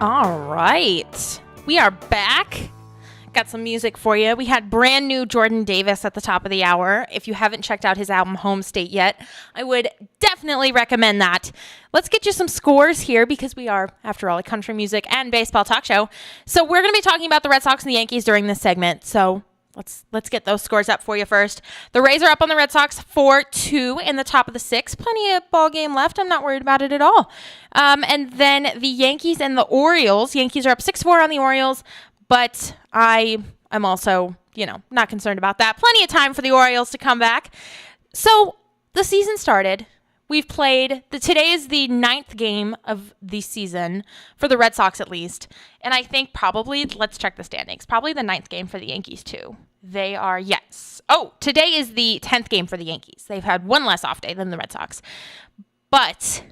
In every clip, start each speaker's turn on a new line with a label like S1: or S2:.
S1: All right. We are back. Got some music for you. We had brand new Jordan Davis at the top of the hour. If you haven't checked out his album Home State yet, I would definitely recommend that. Let's get you some scores here because we are, after all, a country music and baseball talk show. So we're going to be talking about the Red Sox and the Yankees during this segment. So let's get those scores up for you first. The Rays are up on the Red Sox 4-2 in the top of the sixth. Plenty of ball game left. I'm not worried about it at all. And then the Yankees and the Orioles. Yankees are up 6-4 on the Orioles, but I'm also, not concerned about that. Plenty of time for the Orioles to come back. So the season started. We've played, today is the 9th game of the season, for the Red Sox at least. And I think probably, let's check the standings, probably the 9th game for the Yankees too. They are, yes. Oh, today is the 10th game for the Yankees. They've had one less off day than the Red Sox. But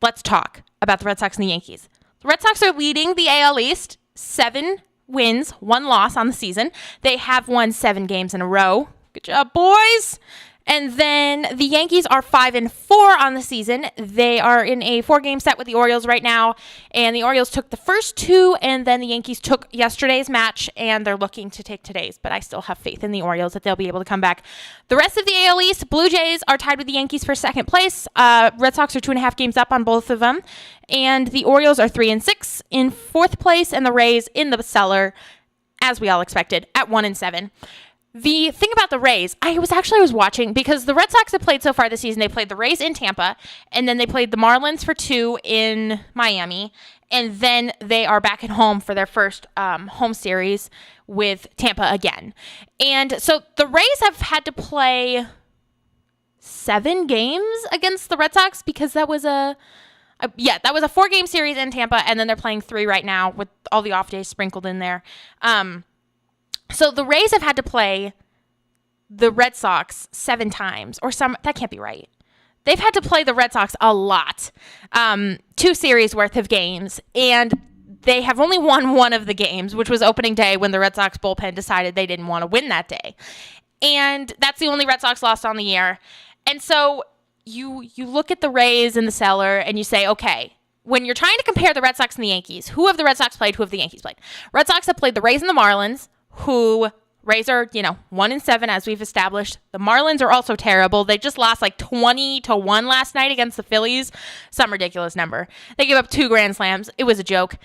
S1: let's talk about the Red Sox and the Yankees. The Red Sox are leading the AL East, 7 wins, 1 loss on the season. They have won 7 games in a row. Good job, boys. And then the Yankees are 5-4 on the season. They are in a 4-game set with the Orioles right now. And the Orioles took the first 2, and then the Yankees took yesterday's match, and they're looking to take today's. But I still have faith in the Orioles that they'll be able to come back. The rest of the AL East, Blue Jays are tied with the Yankees for second place. Red Sox are 2.5 games up on both of them. And the Orioles are 3-6 in fourth place, and the Rays in the cellar, as we all expected, at 1-7. The thing about the Rays, I was watching because the Red Sox have played so far this season. They played the Rays in Tampa, and then they played the Marlins for 2 in Miami, and then they are back at home for their first home series with Tampa again. And so the Rays have had to play 7 games against the Red Sox because that was a 4-game series in Tampa, and then they're playing 3 right now with all the off days sprinkled in there. So the Rays have had to play the Red Sox 7 times, that can't be right. They've had to play the Red Sox a lot, 2 series worth of games, and they have only won one of the games, which was opening day when the Red Sox bullpen decided they didn't want to win that day. And that's the only Red Sox loss on the year. And so you look at the Rays in the cellar and you say, okay, when you're trying to compare the Red Sox and the Yankees, who have the Red Sox played, who have the Yankees played? Red Sox have played the Rays and the Marlins, who Rays are, 1-7 as we've established. The Marlins are also terrible. They just lost like 20-1 last night against the Phillies. Some ridiculous number. They gave up 2 grand slams. It was a joke.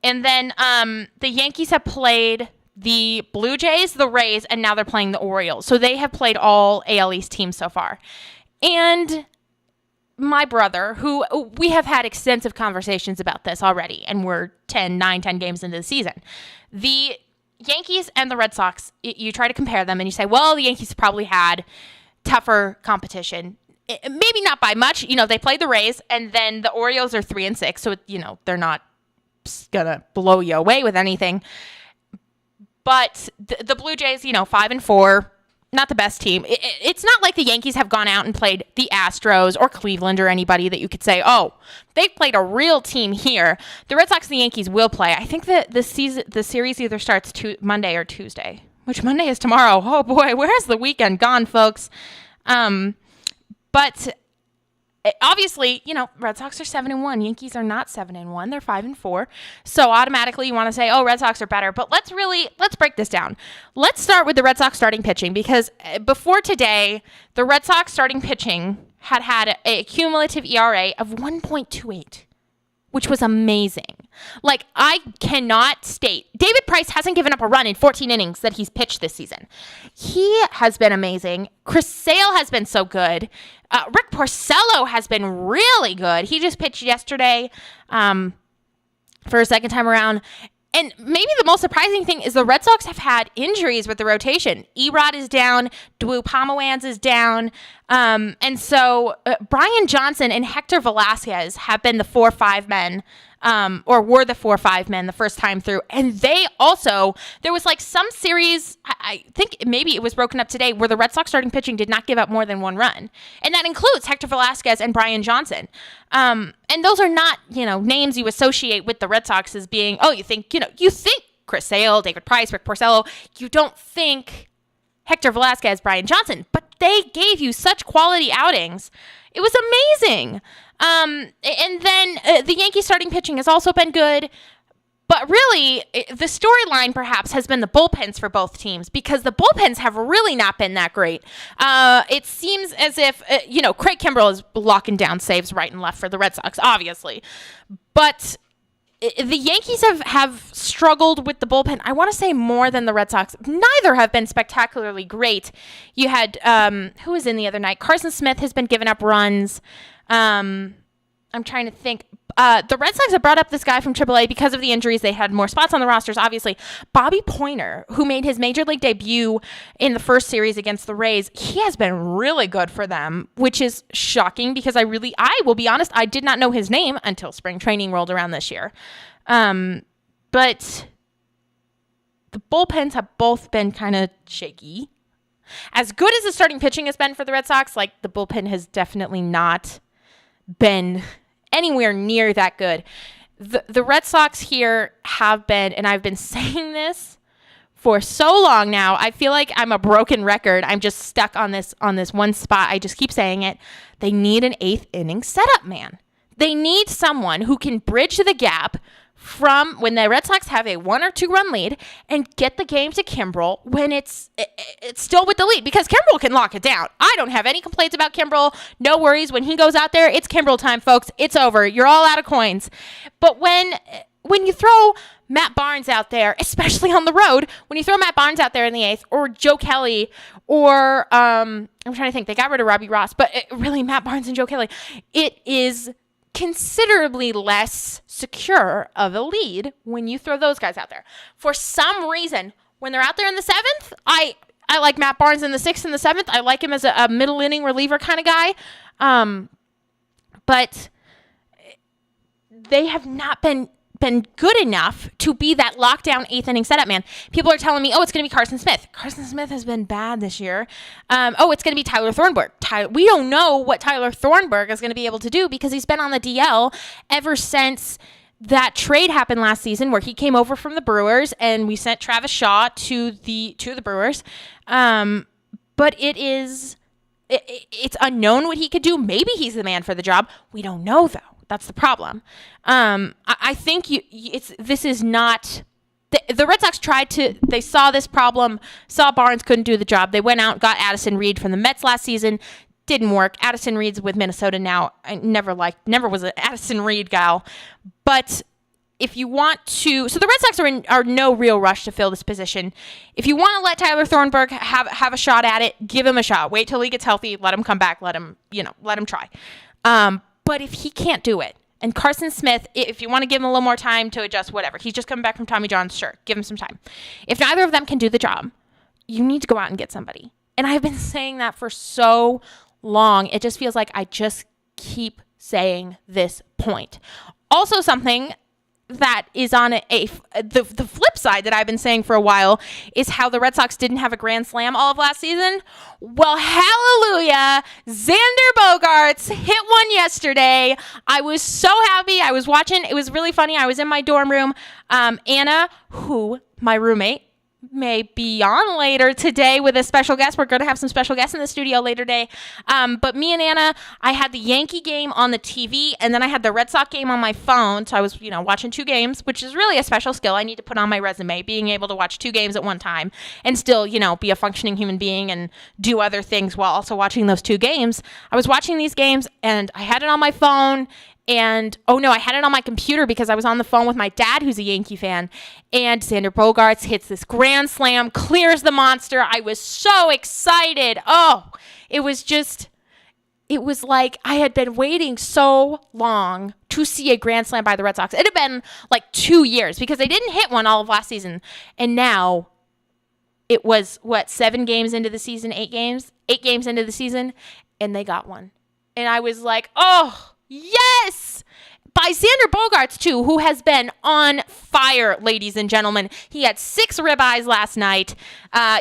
S1: And then the Yankees have played the Blue Jays, the Rays, and now they're playing the Orioles. So they have played all AL East teams so far. And my brother, who we have had extensive conversations about this already, and we're 10 games into the season. The Yankees and the Red Sox, you try to compare them and you say, well, the Yankees probably had tougher competition. Maybe not by much. They played the Rays, and then the Orioles are 3-6. So, they're not going to blow you away with anything. But the Blue Jays, 5-4, not the best team. It's not like the Yankees have gone out and played the Astros or Cleveland or anybody that you could say, oh, they've played a real team here. The Red Sox and the Yankees will play. I think that the series either starts Monday or Tuesday, which Monday is tomorrow. Oh boy, where's the weekend gone, folks? But obviously, Red Sox are 7-1. Yankees are not 7-1. They're 5-4. So automatically you want to say, oh, Red Sox are better. But let's break this down. Let's start with the Red Sox starting pitching, because before today, the Red Sox starting pitching had a cumulative ERA of 1.28, which was amazing. Like, I cannot state. David Price hasn't given up a run in 14 innings that he's pitched this season. He has been amazing. Chris Sale has been so good. Rick Porcello has been really good. He just pitched yesterday for a second time around. And maybe the most surprising thing is the Red Sox have had injuries with the rotation. Erod is down. Dwu Pomeranz is down. And so Brian Johnson and Hector Velasquez have been the 4-5 men, or were the 4-5 men the first time through. And they also, there was like some series, I think maybe it was broken up today, where the Red Sox starting pitching did not give up more than 1 run. And that includes Hector Velasquez and Brian Johnson. And those are not, names you associate with the Red Sox as being, oh, you think Chris Sale, David Price, Rick Porcello. You don't think Hector Velasquez, Brian Johnson, but they gave you such quality outings. It was amazing. And then the Yankees starting pitching has also been good. But really, the storyline perhaps has been the bullpens for both teams, because the bullpens have really not been that great. It seems as if, Craig Kimbrell is locking down saves right and left for the Red Sox, obviously. But the Yankees have struggled with the bullpen, I want to say, more than the Red Sox. Neither have been spectacularly great. You had, who was in the other night? Carson Smith has been giving up runs. I'm trying to think. The Red Sox have brought up this guy from AAA because of the injuries. They had more spots on the rosters, obviously. Bobby Poyner, who made his major league debut in the first series against the Rays, he has been really good for them, which is shocking because I will be honest, I did not know his name until spring training rolled around this year. But the bullpens have both been kind of shaky. As good as the starting pitching has been for the Red Sox, like, the bullpen has definitely not been anywhere near that good. The Red Sox here have been, and I've been saying this for so long now, I feel like I'm a broken record. I'm just stuck on this one spot. I just keep saying it. They need an 8th inning setup man. They need someone who can bridge the gap from when the Red Sox have a 1 or 2 run lead and get the game to Kimbrell when it's still with the lead, because Kimbrell can lock it down. I don't have any complaints about Kimbrell. No worries. When he goes out there, it's Kimbrell time, folks. It's over. You're all out of coins. But when you throw Matt Barnes out there, especially on the road, when you throw Matt Barnes out there in the 8th, or Joe Kelly, or I'm trying to think, they got rid of Robbie Ross, but really Matt Barnes and Joe Kelly, it is considerably less secure of a lead when you throw those guys out there. For some reason, when they're out there in the 7th, I like Matt Barnes in the 6th and the 7th. I like him as a middle inning reliever kind of guy. But they have not been good enough to be that lockdown 8th inning setup man. People are telling me, it's going to be Carson Smith. Carson Smith has been bad this year. It's going to be Tyler Thornburg. We don't know what Tyler Thornburg is going to be able to do because he's been on the DL ever since that trade happened last season where he came over from the Brewers and we sent Travis Shaw to the Brewers. But it's unknown what he could do. Maybe he's the man for the job. We don't know, though. That's the problem. I think this is not. The Red Sox they saw this problem, saw Barnes couldn't do the job. They went out and got Addison Reed from the Mets last season. Didn't work. Addison Reed's with Minnesota now. I never was an Addison Reed gal. But if you want to, so the Red Sox are no real rush to fill this position. If you want to let Tyler Thornburg have a shot at it, give him a shot. Wait till he gets healthy. Let him come back. Let him try. But if he can't do it, and Carson Smith, if you want to give him a little more time to adjust, whatever. He's just coming back from Tommy John, sure. Give him some time. If neither of them can do the job, you need to go out and get somebody. And I've been saying that for so long. It just feels like I just keep saying this point. Also, something that is on the flip side that I've been saying for a while is how the Red Sox didn't have a grand slam all of last season. Well, hallelujah. Xander Bogaerts hit one yesterday. I was so happy. I was watching. It was really funny. I was in my dorm room. Anna, who my roommate, may be on later today with a special guest. We're going to have some special guests in the studio later today. But me and Anna, I had the Yankee game on the TV, and then I had the Red Sox game on my phone. So I was, watching 2 games, which is really a special skill I need to put on my resume, being able to watch 2 games at one time and still, be a functioning human being and do other things while also watching those 2 games. I was watching these games, and I had it on my phone. And, I had it on my computer because I was on the phone with my dad, who's a Yankee fan. And Xander Bogaerts hits this grand slam, clears the monster. I was so excited. It was like I had been waiting so long to see a grand slam by the Red Sox. It had been like 2 years because they didn't hit one all of last season. And now it was, 7 games into the season, 8 games? 8 games into the season, and they got one. And I was like, yes! By Xander Bogaerts, too, who has been on fire, ladies and gentlemen. He had 6 ribeyes last night.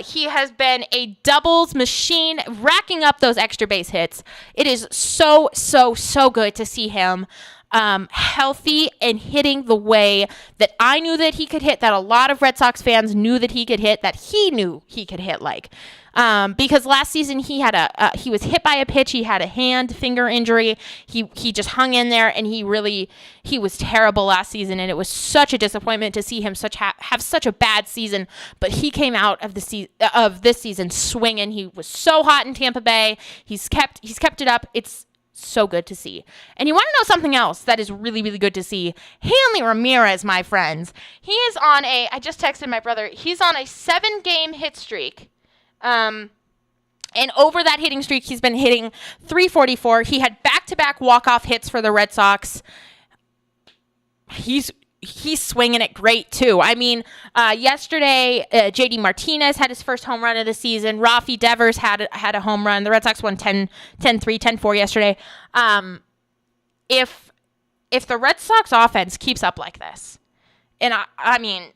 S1: He has been a doubles machine, racking up those extra base hits. It is so, so, so good to see him. healthy and hitting the way that I knew that he could hit, that a lot of Red Sox fans knew that he could hit, that he knew he could hit like. Because last season he was hit by a pitch. He had a finger injury. He just hung in there, and he was terrible last season. And it was such a disappointment to see him have such a bad season. But he came out of this season swinging. He was so hot in Tampa Bay. He's kept it up. It's so good to see. And you want to know something else that is really, really good to see? Hanley Ramirez, my friends. He is on I just texted my brother. He's on a 7-game hit streak. And over that hitting streak, he's been hitting .344. He had back-to-back walk-off hits for the Red Sox. He's swinging it great, too. I mean, yesterday, J.D. Martinez had his first home run of the season. Rafi Devers had a home run. The Red Sox won 10-3, 10-4 yesterday. If the Red Sox offense keeps up like this, and I mean...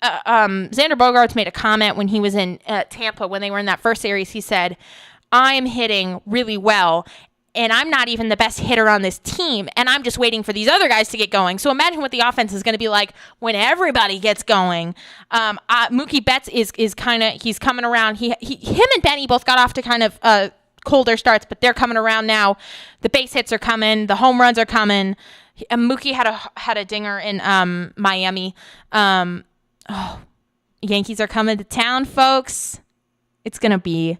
S1: Xander Bogaerts made a comment when he was in Tampa when they were in that first series. He said, I'm hitting really well, and I'm not even the best hitter on this team, and I'm just waiting for these other guys to get going. So imagine what the offense is going to be like when everybody gets going. Mookie Betts is kind of, he's coming around. Him and Benny both got off to kind of colder starts, but they're coming around now. The base hits are coming. The home runs are coming. Mookie had a dinger in Miami. Yankees are coming to town, folks. It's going to be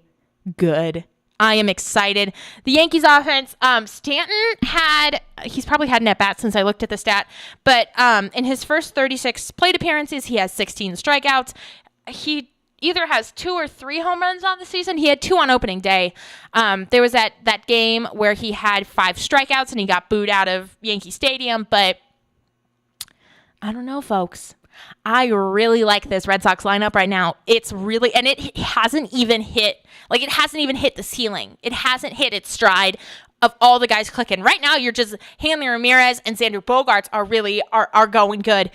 S1: good. I am excited. The Yankees offense, Stanton he's probably had an at-bat since I looked at the stat, but in his first 36 plate appearances, he has 16 strikeouts. He either has 2 or 3 home runs on the season. He had 2 on opening day. There was that game where he had 5 strikeouts and he got booed out of Yankee Stadium, but I don't know, folks. I really like this Red Sox lineup right now. It's really, and it hasn't even hit the ceiling. It hasn't hit its stride of all the guys clicking. Right now, you're just, Hanley Ramirez and Xander Bogaerts are going good.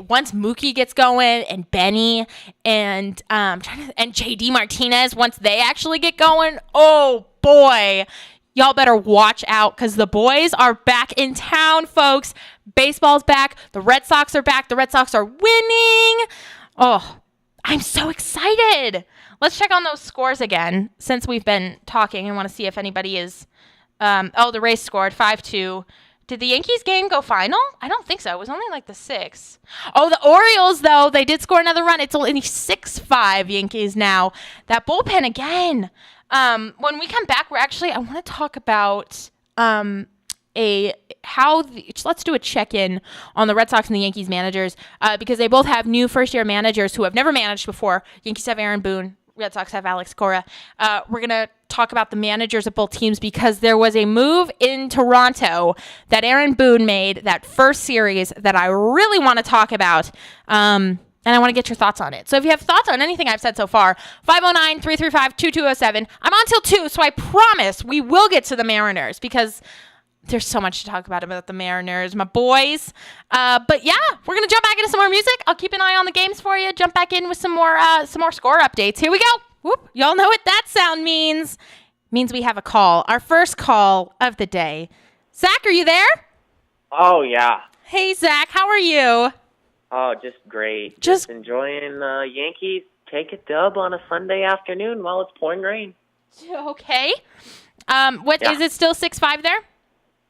S1: Once Mookie gets going, and Benny, and J.D. Martinez, once they actually get going, oh boy, y'all better watch out, because the boys are back in town, folks. Baseball's back. The Red Sox are back. The Red Sox are winning. Oh, I'm so excited. Let's check on those scores again, since we've been talking. I want to see if anybody is... the Rays scored 5-2. Did the Yankees game go final? I don't think so. It was only like the 6. Oh, the Orioles, though, they did score another run. It's only 6-5 Yankees now. That bullpen again. When we come back, I want to talk about... let's do a check-in on the Red Sox and the Yankees managers, because they both have new first-year managers who have never managed before. Yankees have Aaron Boone. Red Sox have Alex Cora. We're going to talk about the managers of both teams, because there was a move in Toronto that Aaron Boone made that first series that I really want to talk about. And I want to get your thoughts on it. So if you have thoughts on anything I've said so far, 509-335-2207. I'm on till 2, so I promise we will get to the Mariners, because there's so much to talk about the Mariners, my boys. But yeah, we're going to jump back into some more music. I'll keep an eye on the games for you. Jump back in with some more score updates. Here we go. Whoop. Y'all know what that sound means. It means we have a call. Our first call of the day. Zach, are you there?
S2: Oh, yeah.
S1: Hey, Zach. How are you?
S2: Oh, just great. Just enjoying Yankees take a dub on a Sunday afternoon while it's pouring rain.
S1: Okay. Is it still 6-5 there?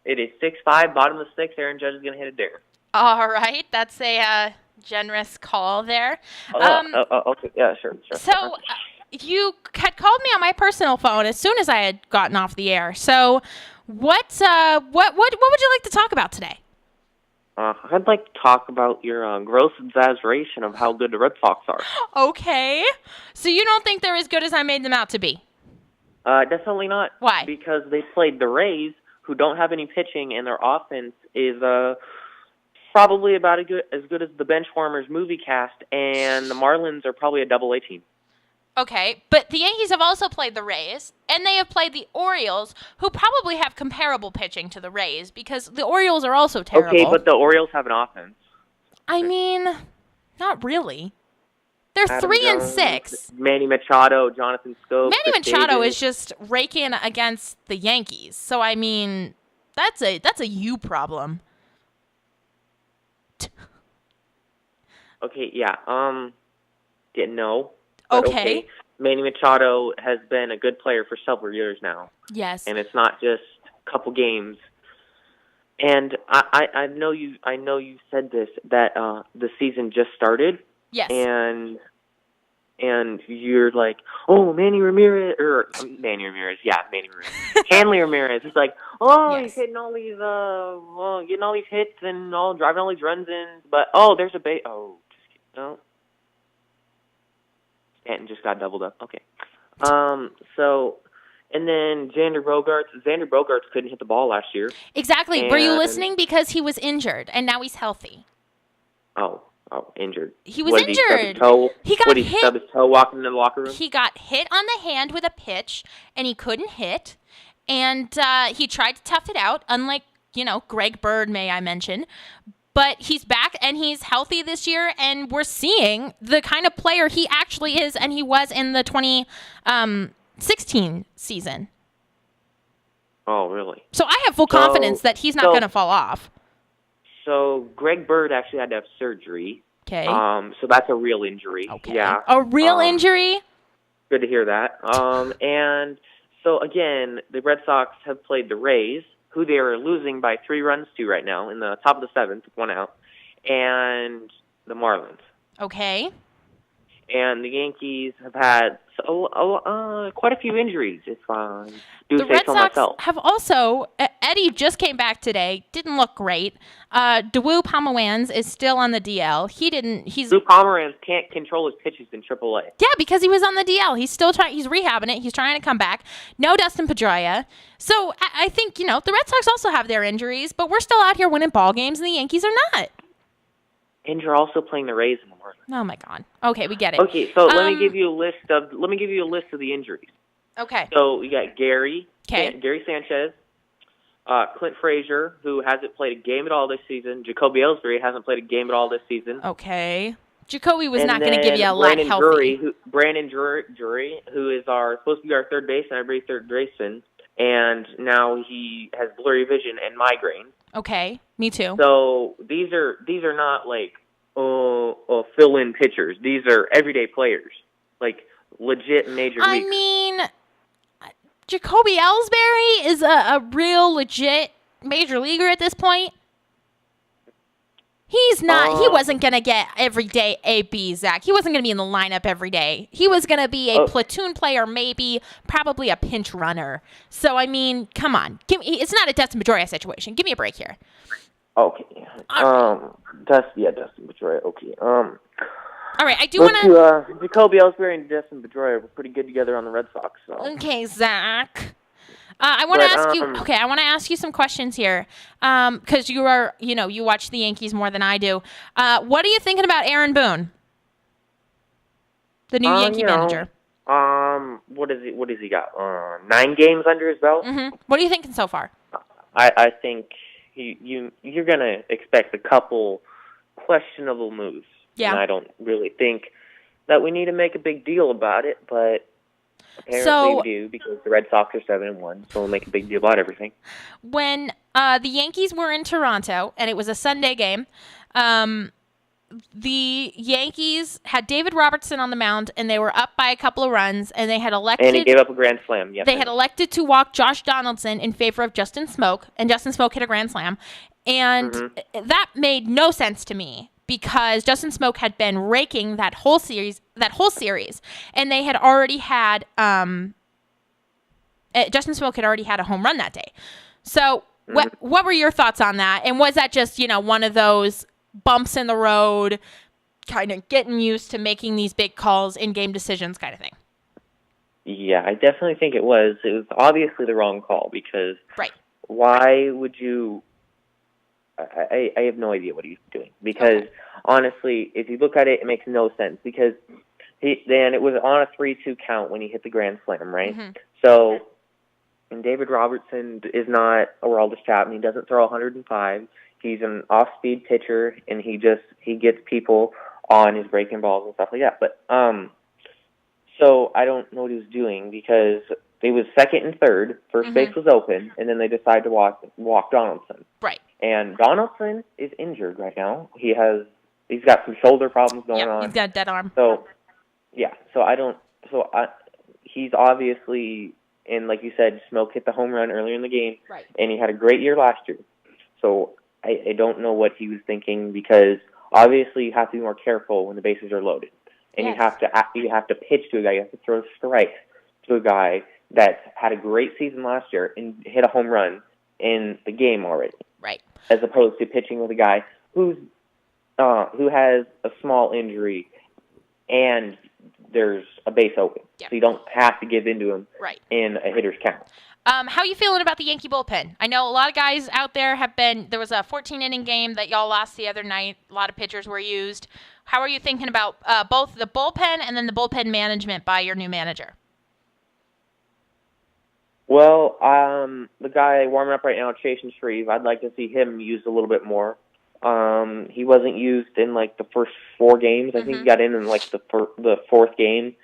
S2: It is 6-5, bottom of the 6th. Aaron Judge is going to hit a dinger.
S1: All right. That's a generous call there.
S2: Okay. Yeah, sure.
S1: So you had called me on my personal phone as soon as I had gotten off the air. So what would you like to talk about today?
S2: I'd like to talk about your gross exaggeration of how good the Red Sox are.
S1: Okay. So you don't think they're as good as I made them out to be?
S2: Definitely not.
S1: Why?
S2: Because they played the Rays, who don't have any pitching, and their offense is probably about as good as the Benchwarmers movie cast, and the Marlins are probably a double-A team.
S1: Okay, but the Yankees have also played the Rays, and they have played the Orioles, who probably have comparable pitching to the Rays, because the Orioles are also terrible.
S2: Okay, but the Orioles have an offense.
S1: I mean, not really. They're
S2: Adam
S1: 3-6.
S2: Manny Machado, Jonathan Schoop.
S1: Manny Machado is just raking against the Yankees. So, I mean, That's a you problem.
S2: Okay, yeah. No. But
S1: Okay.
S2: Manny Machado has been a good player for several years now,
S1: Yes.
S2: and it's not just a couple games. And I know you said this, that the season just started,
S1: Yes.
S2: and you're like, oh, Manny Ramirez, Hanley Ramirez. He's like, oh,
S1: Yes.
S2: he's hitting all these, getting all these hits and all driving all these runs in, but there's a base. Oh, just kidding. No. Stanton just got doubled up. Okay. So, and then Xander Bogaerts couldn't hit the ball last year.
S1: Exactly. Were you listening? Because he was injured, and now he's healthy.
S2: Oh, injured.
S1: He was injured. He got hit.
S2: Stub his toe walking into the locker room?
S1: He got hit on the hand with a pitch, and he couldn't hit. And he tried to tough it out, unlike, Greg Bird, may I mention. But he's back, and he's healthy this year, and we're seeing the kind of player he actually is, and he was in the 2016 season.
S2: Oh, really?
S1: So I have full confidence that he's not going to fall off.
S2: So Greg Bird actually had to have surgery.
S1: Okay.
S2: So that's a real injury.
S1: Okay.
S2: Yeah.
S1: A real injury?
S2: Good to hear that. And so, again, the Red Sox have played the Rays, who they are losing by 3 runs to right now in the top of the 7th, 1 out, and the Marlins.
S1: Okay.
S2: And the Yankees have had quite a few injuries, if I do
S1: the
S2: say
S1: Red
S2: so
S1: Sox
S2: myself.
S1: have also, Eddie just came back today, didn't look great. Dawu Pomeranz is still on the DL.
S2: Dawu Pomeranz can't control his pitches in AAA.
S1: Yeah, because he was on the DL. He's still he's rehabbing it. He's trying to come back. No Dustin Pedroia. So I think, the Red Sox also have their injuries, but we're still out here winning ball games, and the Yankees are not.
S2: And you're also playing the Rays in the Marlins.
S1: Oh my God. Okay, we get it.
S2: Okay, so let me give you a list of the injuries.
S1: Okay.
S2: So we got Gary Sanchez, Clint Frazier, who hasn't played a game at all this season. Jacoby Ellsbury hasn't played a game at all this season.
S1: Okay. Jacoby was not going to give you a lot healthy.
S2: Brandon Drury, who is supposed to be our third baseman, every third baseman, and now he has blurry vision and migraine.
S1: Okay, me too.
S2: So these are not like fill-in pitchers. These are everyday players, like legit major leaguers.
S1: I mean, Jacoby Ellsbury is a real legit major leaguer at this point. He's not. He wasn't gonna get everyday AB, Zach. He wasn't gonna be in the lineup every day. He was gonna be a platoon player, maybe, probably a pinch runner. So I mean, come on, it's not a Dustin Pedroia situation. Give me a break here.
S2: Okay. Dustin Pedroia. Okay.
S1: All right, I do want
S2: to. Jacoby Ellsbury and Dustin Pedroia were pretty good together on the Red Sox. So.
S1: Okay, Zach. I want to ask you. Okay, I want to ask you some questions here, because you are, you watch the Yankees more than I do. What are you thinking about Aaron Boone, the new Yankee manager?
S2: What has he got? 9 games under his belt.
S1: Mm-hmm. What are you thinking so far?
S2: I think you're gonna expect a couple questionable moves.
S1: Yeah.
S2: And I don't really think that we need to make a big deal about it, but. Apparently we do, because the Red Sox are 7-1, so we'll make a big deal about everything.
S1: When the Yankees were in Toronto, and it was a Sunday game, the Yankees had David Robertson on the mound, and they were up by a couple of runs, and they had elected...
S2: And he gave up a grand slam. Yes,
S1: they had elected to walk Josh Donaldson in favor of Justin Smoak, and Justin Smoak hit a grand slam. And that made no sense to me, because Justin Smoak had been raking that whole series, and they had already had Justin Smoak had already had a home run that day. So what were your thoughts on that? And was that just, one of those bumps in the road, kind of getting used to making these big calls in game decisions kind of thing?
S2: Yeah, I definitely think it was. It was obviously the wrong call, because why would you... I have no idea what he's doing, because honestly, if you look at it, it makes no sense, because it was on a 3-2 count when he hit the grand slam, right? Mm-hmm. So, and David Robertson is not Aroldis Chapman. He doesn't throw 105. He's an off-speed pitcher, and he gets people on his breaking balls and stuff like that. But so I don't know what he was doing, because It was second and third. First base was open, and then they decided to walk Donaldson.
S1: Right.
S2: And Donaldson is injured right now. He's got some shoulder problems going on.
S1: He's got a dead arm.
S2: So, yeah. He's obviously, and like you said, Smoke hit the home run earlier in the game.
S1: Right.
S2: And he had a great year last year. So I don't know what he was thinking, because obviously you have to be more careful when the bases are loaded. And
S1: yes.
S2: you have to pitch to a guy. You have to throw strikes to a guy that had a great season last year and hit a home run in the game already.
S1: Right.
S2: As opposed to pitching with a guy who has a small injury and there's a base open.
S1: Yep.
S2: So you don't have to give into him in a hitter's count.
S1: How are you feeling about the Yankee bullpen? I know a lot of guys out there there was a 14-inning game that y'all lost the other night. A lot of pitchers were used. How are you thinking about both the bullpen and then the bullpen management by your new manager?
S2: Well, the guy warming up right now, Chasen Shreve, I'd like to see him used a little bit more. He wasn't used in like the first 4 games. I think he got in like the fourth game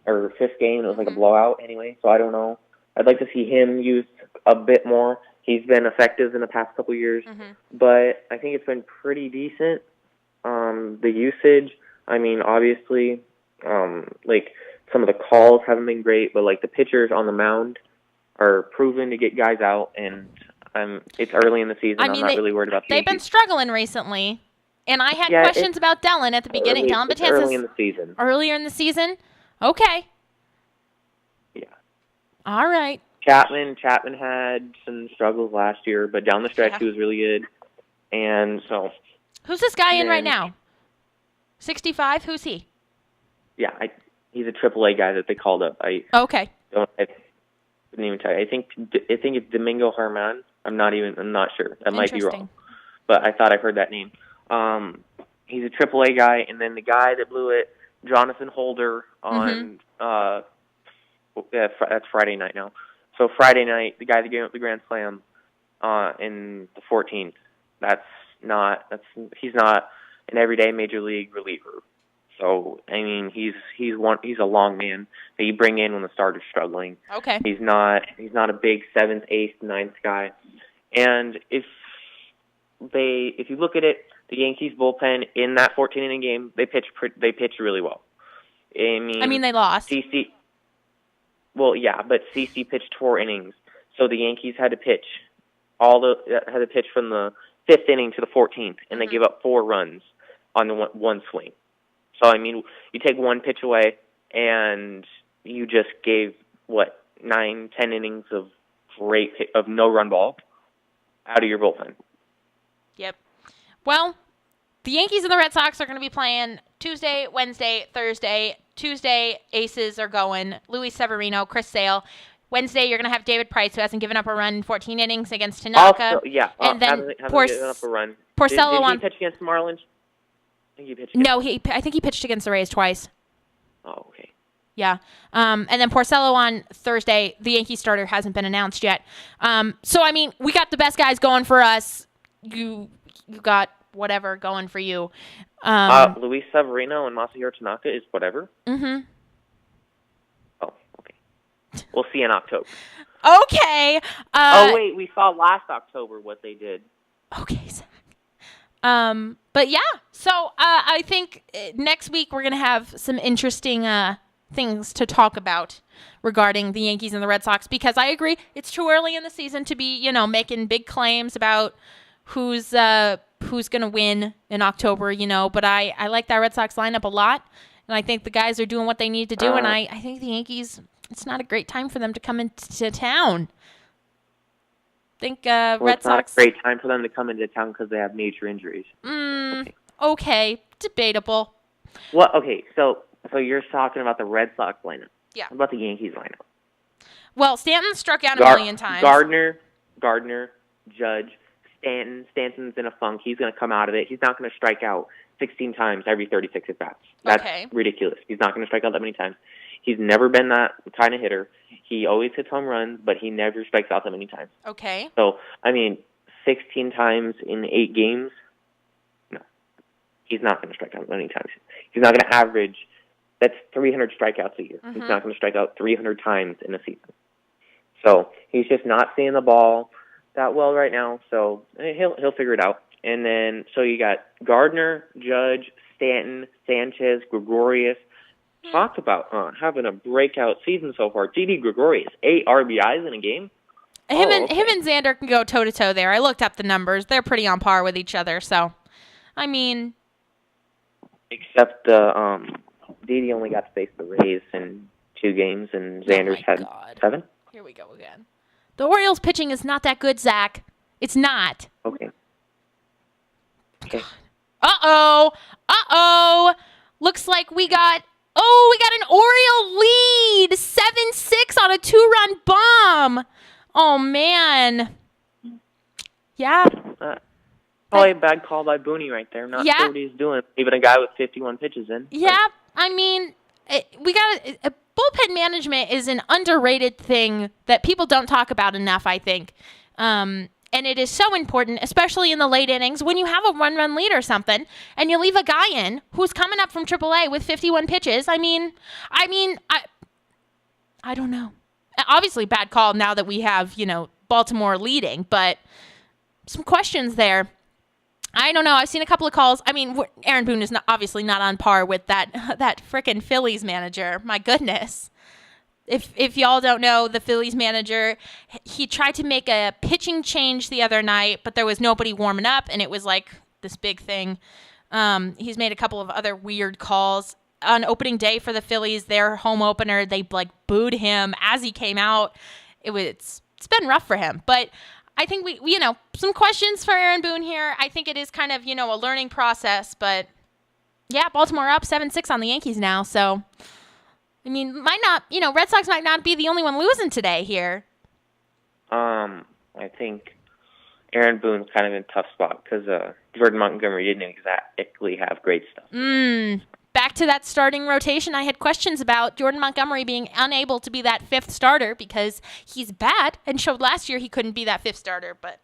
S2: or fifth game. It was like a blowout anyway, so I don't know. I'd like to see him used a bit more. He's been effective in the past couple years, but I think it's been pretty decent. The usage, I mean, obviously, like some of the calls haven't been great, but like the pitchers on the mound are proven to get guys out, and it's early in the season. I'm not really worried about the
S1: They've been struggling recently, and I had questions about Dellin at the beginning. Dellin Betances
S2: early in the season.
S1: Earlier in the season? Okay.
S2: Yeah.
S1: All right.
S2: Chapman had some struggles last year, but down the stretch he was really good. And so.
S1: Who's this guy in right now? 65? Who's he?
S2: Yeah, he's a AAA guy that they called up. I couldn't even tell you. I think it's Domingo Germán. I'm not sure. That might be wrong. But I thought I heard that name. He's a AAA guy, and then the guy that blew it, Jonathan Holder, on that's Friday night now. So Friday night, the guy that gave up the grand slam in the 14th. He's not an everyday major league reliever. So I mean, he's a long man that you bring in when the starter's struggling.
S1: Okay.
S2: He's not a big 7th, 8th, 9th guy. And if you look at it, the Yankees bullpen in that 14-inning game, they pitched really well. I mean
S1: they lost.
S2: But CC pitched 4 innings, so the Yankees had to pitch from the 5th inning to the 14th, and they gave up 4 runs on the one swing. So I mean, you take 1 pitch away, and you just gave 9, 10 innings of no run ball out of your bullpen. Yep.
S1: Well, the Yankees and the Red Sox are going to be playing Tuesday, Wednesday, Thursday. Tuesday, aces are going. Luis Severino, Chris Sale. Wednesday, you're going to have David Price, who hasn't given up a run in 14 innings against Tanaka.
S2: And then hasn't given up a run.
S1: Porcello
S2: did he pitch against the Marlins? I
S1: think he pitched against the Rays twice.
S2: Oh, okay.
S1: Yeah. And then Porcello on Thursday. The Yankee starter hasn't been announced yet. So, I mean, we got the best guys going for us. You got whatever going for you.
S2: Luis Severino and Masahiro Tanaka is whatever?
S1: Mm-hmm.
S2: Oh, okay. We'll see in October.
S1: Okay.
S2: Wait, we saw last October what they did.
S1: Okay, Zach. But yeah, so I think next week we're going to have some interesting things to talk about regarding the Yankees and the Red Sox, because I agree it's too early in the season to be, making big claims about who's going to win in October, but I like that Red Sox lineup a lot, and I think the guys are doing what they need to do, and I think the Yankees, it's not a great time for them to come into town. Think Red Sox. It's not a
S2: great time for them to come into town because they have major injuries.
S1: Okay, debatable.
S2: Well, okay, so you're talking about the Red Sox lineup.
S1: Yeah.
S2: What about the Yankees lineup?
S1: Well, Stanton struck out a million times.
S2: Gardner, Judge, Stanton's in a funk. He's going to come out of it. He's not going to strike out 16 times every 36 at-bats. That's ridiculous. He's not going to strike out that many times. He's never been that kind of hitter. He always hits home runs, but he never strikes out that many times.
S1: Okay.
S2: So, 16 times in 8 games, no. He's not going to strike out that many times. He's not going to average, that's 300 strikeouts a year. He's not going to strike out 300 times in a season. So he's just not seeing the ball that well right now. So he'll figure it out. And then so you got Gardner, Judge, Stanton, Sanchez, Gregorius. Talk about having a breakout season so far. Didi Gregorius, 8 RBIs in a game.
S1: Him and Xander can go toe-to-toe there. I looked up the numbers. They're pretty on par with each other. So, I mean...
S2: Except Didi only got to face the Rays in 2 games, and Xander's had 7.
S1: Here we go again. The Orioles pitching is not that good, Zach. It's not.
S2: Okay.
S1: Uh-oh. Looks like we got an Oriole lead. 7-6 on a 2-run bomb. Oh, man. Yeah.
S2: Probably a bad call by Booney right there. Not sure what he's doing. Even a guy with 51 pitches in.
S1: Yeah, I mean, bullpen management is an underrated thing that people don't talk about enough, I think. And it is so important, especially in the late innings, when you have a 1-run lead or something, and you leave a guy in who's coming up from AAA with 51 pitches. I don't know. Obviously, bad call now that we have, Baltimore leading, but some questions there. I don't know. I've seen a couple of calls. I mean, Aaron Boone is obviously not on par with that frickin' Phillies manager. My goodness. If y'all don't know, the Phillies manager, he tried to make a pitching change the other night, but there was nobody warming up, and it was like this big thing. He's made a couple of other weird calls. On opening day for the Phillies, their home opener, they booed him as he came out. It's been rough for him, but I think we some questions for Aaron Boone here. I think it is kind of, a learning process, but yeah, Baltimore up 7-6 on the Yankees now, so... I mean, Red Sox might not be the only one losing today here.
S2: I think Aaron Boone's kind of in a tough spot because Jordan Montgomery didn't exactly have great stuff.
S1: Back to that starting rotation I had questions about. Jordan Montgomery being unable to be that 5th starter because he's bad and showed last year he couldn't be that 5th starter, but...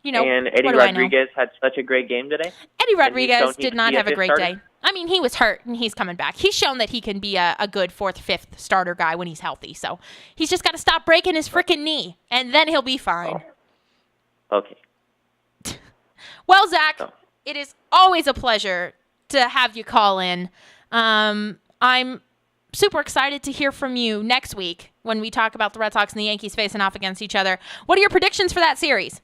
S2: and Eddie Rodriguez had such a great game today.
S1: Eddie Rodriguez did not have a great day. I mean, he was hurt, and he's coming back. He's shown that he can be a good 4th, 5th starter guy when he's healthy. So he's just got to stop breaking his freaking knee, and then he'll be fine.
S2: Oh. Okay.
S1: Well, Zach, It is always a pleasure to have you call in. I'm super excited to hear from you next week when we talk about the Red Sox and the Yankees facing off against each other. What are your predictions for that series?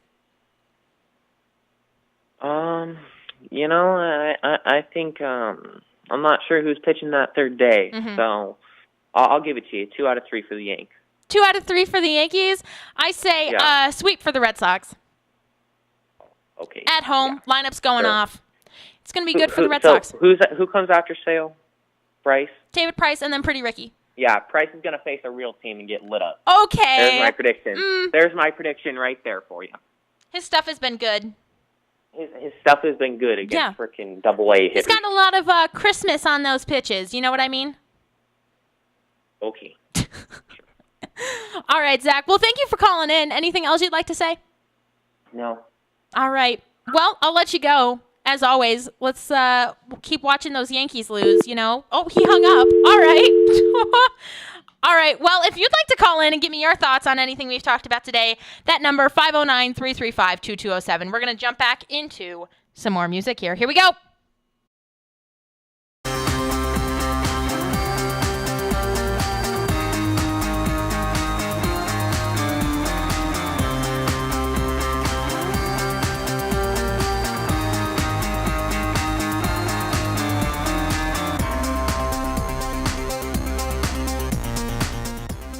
S2: I think I'm not sure who's pitching that 3rd day, so I'll give it to you. 2 out of 3 for the Yanks.
S1: 2 out of 3 for the Yankees. I say sweep for the Red Sox.
S2: Okay.
S1: At home, lineup's going off. It's going to be good for the Red Sox.
S2: Who comes after Sale? Price?
S1: David Price and then Pretty Ricky.
S2: Yeah, Price is going to face a real team and get lit up.
S1: Okay.
S2: There's my prediction. There's my prediction right there for you.
S1: His stuff has been good.
S2: His stuff has been good against freaking AA hitters.
S1: He's got a lot of Christmas on those pitches. You know what I mean?
S2: Okay.
S1: All right, Zach. Well, thank you for calling in. Anything else you'd like to say?
S2: No.
S1: All right. Well, I'll let you go. As always, let's keep watching those Yankees lose, Oh, he hung up. All right. All right. Well, if you'd like to call in and give me your thoughts on anything we've talked about today, that number, 509-335-2207. We're going to jump back into some more music here. Here we go.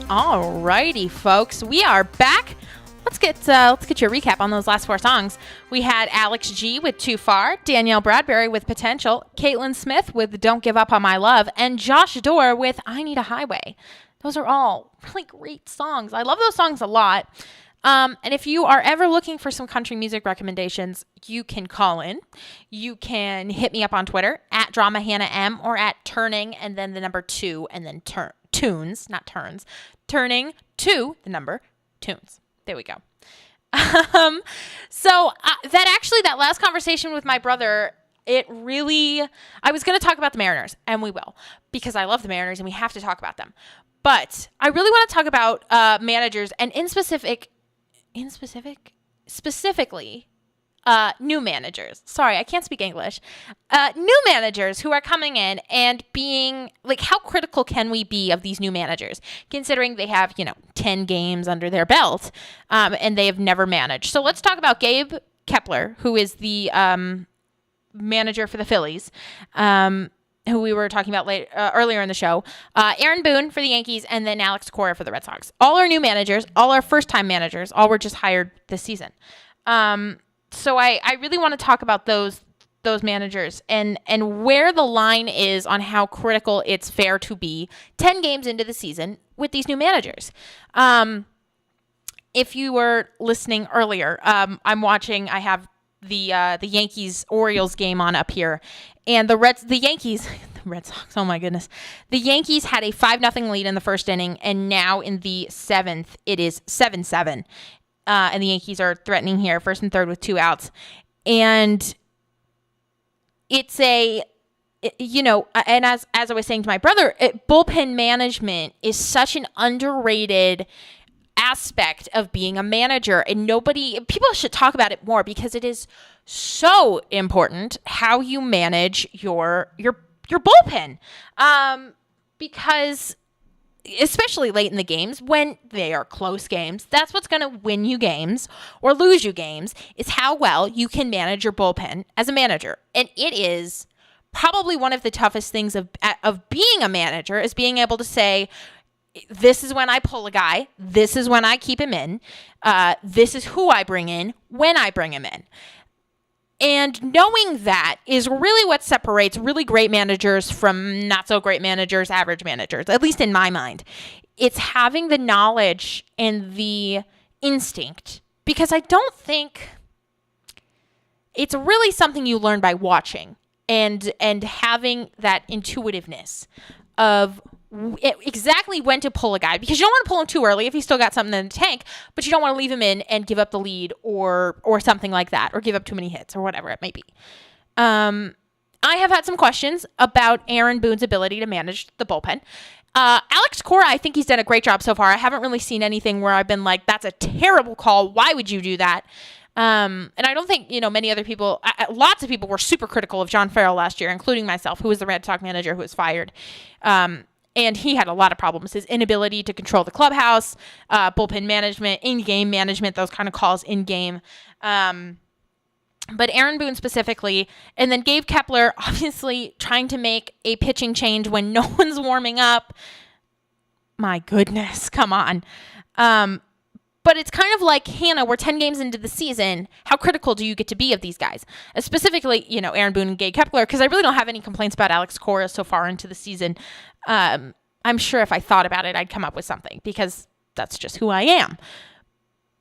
S1: All righty, folks. We are back. Let's get your recap on those last 4 songs. We had Alex G with Too Far, Danielle Bradbury with Potential, Caitlin Smith with Don't Give Up on My Love, and Josh Dorr with I Need a Highway. Those are all really great songs. I love those songs a lot. And if you are ever looking for some country music recommendations, you can call in. You can hit me up on Twitter at DramaHannahM or at Turning and then the number 2 and then tunes, not turns. Turning to the number tunes. There we go. So that last conversation with my brother, I was going to talk about the Mariners, and we will, because I love the Mariners and we have to talk about them. But I really want to talk about managers, and specifically, new managers. Sorry, I can't speak English. New managers who are coming in and being like, how critical can we be of these new managers, considering they have, 10 games under their belt, and they have never managed. So let's talk about Gabe Kepler, who is the manager for the Phillies, who we were talking about earlier in the show, Aaron Boone for the Yankees, and then Alex Cora for the Red Sox. All are new managers, all are first-time managers, all were just hired this season. So I really want to talk about those managers and where the line is on how critical it's fair to be 10 games into the season with these new managers. If you were listening earlier, I have the Yankees-Orioles game on up here, and the Red Sox, oh my goodness. The Yankees had a 5-0 lead in the first inning, and now in the 7th, it is 7-7. And the Yankees are threatening here, first and third with 2 outs. And it's and as I was saying to my brother, bullpen management is such an underrated aspect of being a manager, and people should talk about it more, because it is so important how you manage your bullpen. Because especially late in the games, when they are close games, that's what's going to win you games or lose you games, is how well you can manage your bullpen as a manager. And it is probably one of the toughest things of being a manager, is being able to say, this is when I pull a guy, this is when I keep him in, this is who I bring in when I bring him in. And knowing that is really what separates really great managers from not so great managers, average managers, at least in my mind. It's having the knowledge and the instinct, because I don't think it's really something you learn by watching and having that intuitiveness of exactly when to pull a guy, because you don't want to pull him too early if he's still got something in the tank, but you don't want to leave him in and give up the lead or something like that, or give up too many hits or whatever it may be. I have had some questions about Aaron Boone's ability to manage the bullpen. Alex Cora, I think he's done a great job so far. I haven't really seen anything where I've been like, that's a terrible call. Why would you do that? And I don't think, many other people, lots of people were super critical of John Farrell last year, including myself, who was the Red Sox manager who was fired. And he had a lot of problems. His inability to control the clubhouse, bullpen management, in-game management, those kind of calls in-game. But Aaron Boone specifically, and then Gabe Kepler, obviously trying to make a pitching change when no one's warming up. My goodness, come on. But it's kind of like, Hannah, we're 10 games into the season. How critical do you get to be of these guys? Specifically, Aaron Boone and Gabe Kepler, because I really don't have any complaints about Alex Cora so far into the season. I'm sure if I thought about it, I'd come up with something, because that's just who I am.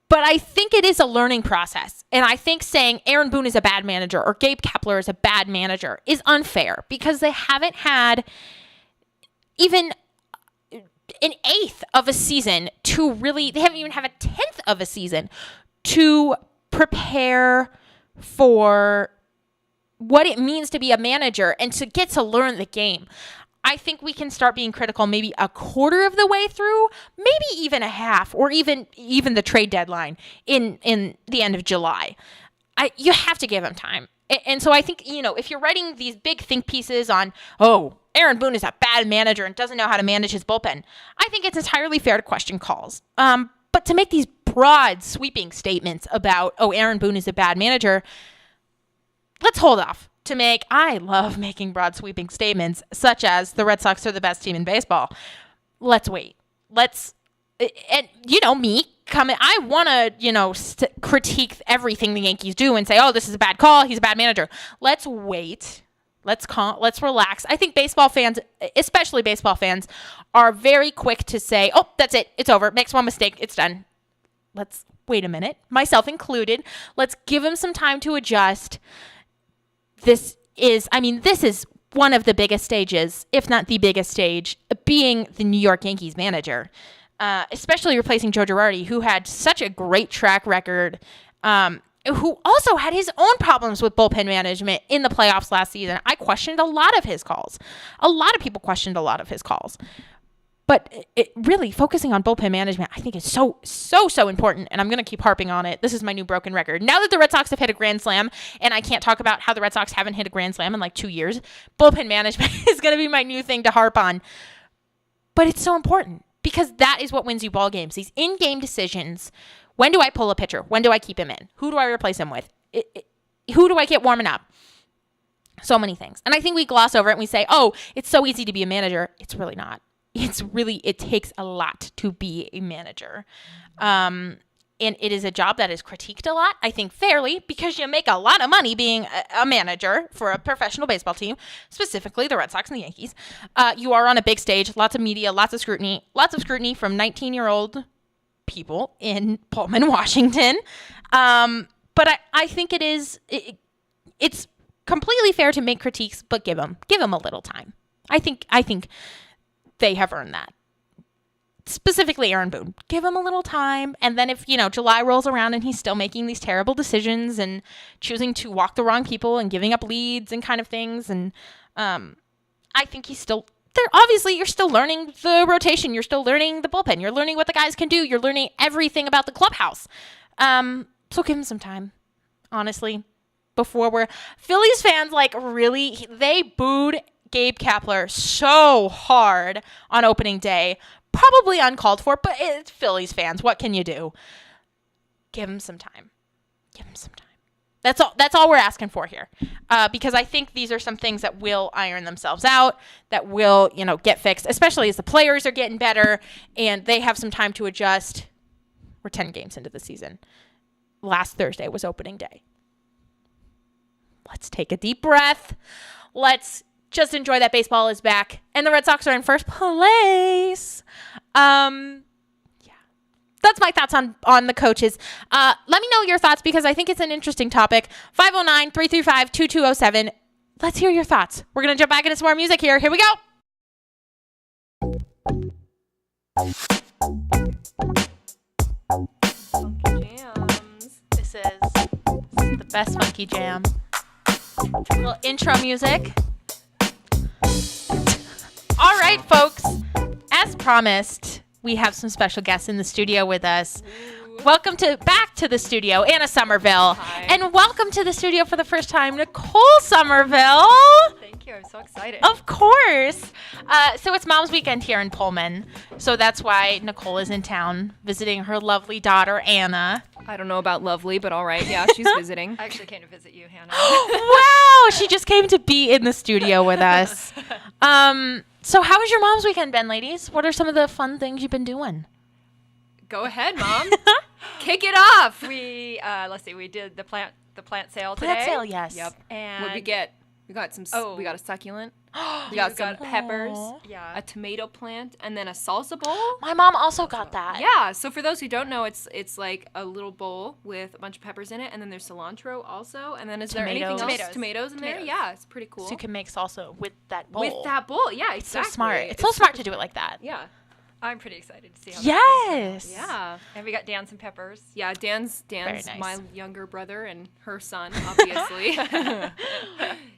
S1: But I think it is a learning process. And I think saying Aaron Boone is a bad manager or Gabe Kepler is a bad manager is unfair, because they haven't had even an eighth of a season they haven't even had a 10th of a season to prepare for what it means to be a manager and to get to learn the game. I think we can start being critical maybe a quarter of the way through, maybe even a half, or even the trade deadline in the end of July. You have to give him time. And so I think, if you're writing these big think pieces on, Aaron Boone is a bad manager and doesn't know how to manage his bullpen, I think it's entirely fair to question calls. But to make these broad, sweeping statements about, Aaron Boone is a bad manager, let's hold off. I love making broad, sweeping statements, such as the Red Sox are the best team in baseball. Let's wait. Me coming, I want to, critique everything the Yankees do and say, this is a bad call, he's a bad manager. Let's wait. Let's relax. I think baseball fans, especially baseball fans, are very quick to say, that's it, it's over, makes one mistake, it's done. Let's wait a minute, myself included. Let's give him some time to adjust. This is one of the biggest stages, if not the biggest stage, being the New York Yankees manager, especially replacing Joe Girardi, who had such a great track record who also had his own problems with bullpen management in the playoffs last season. I questioned a lot of his calls. A lot of people questioned a lot of his calls. But it really focusing on bullpen management, I think is so important. And I'm going to keep harping on it. This is my new broken record. Now that the Red Sox have hit a grand slam, and I can't talk about how the Red Sox haven't hit a grand slam in like 2 years, bullpen management is going to be my new thing to harp on. But it's so important because that is what wins you ball games. These in-game decisions. When do I pull a pitcher? When do I keep him in? Who do I replace him with? Who do I get warming up? So many things. And I think we gloss over it and we say, oh, it's so easy to be a manager. It's really not. It takes a lot to be a manager. And it is a job that is critiqued a lot, I think fairly, because you make a lot of money being a manager for a professional baseball team, specifically the Red Sox and the Yankees. You are on a big stage, lots of media, lots of scrutiny from 19-year-old people in Pullman, Washington. But I think it's completely fair to make critiques, but give them a little time. I think they have earned that. Specifically Aaron Boone. Give him a little time. And then if, July rolls around and he's still making these terrible decisions and choosing to walk the wrong people and giving up leads and kind of things. And I think he's still there. Obviously, you're still learning the rotation. You're still learning the bullpen. You're learning what the guys can do. You're learning everything about the clubhouse. So give him some time, honestly, before Phillies fans, they booed Gabe Kapler so hard on opening day, probably uncalled for, but it's Phillies fans. What can you do? Give him some time. That's all we're asking for here, because I think these are some things that will iron themselves out, that will, get fixed, especially as the players are getting better and they have some time to adjust. We're 10 games into the season. Last Thursday was opening day. Let's take a deep breath. Let's just enjoy that baseball is back and the Red Sox are in first place. That's my thoughts on the coaches. Let me know your thoughts because I think it's an interesting topic. 509-335-2207. Let's hear your thoughts. We're going to jump back into some more music here. Here we go. Funky jams. This is the best funky jam. A little intro music. All right, folks. As promised, we have some special guests in the studio with us. Ooh. Welcome back to the studio, Anna Somerville.
S3: Hi.
S1: And welcome to the studio for the first time, Nicole Somerville.
S3: Thank you. I'm so excited.
S1: Of course. So it's Mom's Weekend here in Pullman. So that's why Nicole is in town visiting her lovely daughter, Anna.
S3: I don't know about lovely, but all right. Yeah, she's visiting.
S4: I actually came to visit you, Hannah.
S1: Wow. She just came to be in the studio with us. So how has your Mom's Weekend been, ladies? What are some of the fun things you've been doing?
S3: Go ahead, Mom. Kick it off.
S4: We let's see. We did the plant sale today.
S1: Plant sale, yes.
S3: Yep.
S4: And
S3: What did we get? We got some. We got a succulent. We
S4: You
S3: got some
S4: got-
S3: peppers.
S4: Yeah.
S3: A tomato plant, and then a salsa bowl.
S1: My mom also got that.
S3: Yeah. So for those who don't know, it's like a little bowl with a bunch of peppers in it, and then there's cilantro also. And then is there anything
S1: Tomatoes.
S3: else? Tomatoes in there.
S4: Tomatoes.
S3: Yeah, it's pretty cool.
S1: So you can make salsa with that bowl.
S3: With that bowl. Yeah, exactly.
S1: So smart. It's so smart to do it like that.
S3: Yeah.
S4: I'm pretty excited to see how.
S1: Yes.
S3: Yeah.
S4: And we got Dan some peppers.
S3: Yeah, Dan's
S1: nice.
S3: my younger brother and her son, obviously.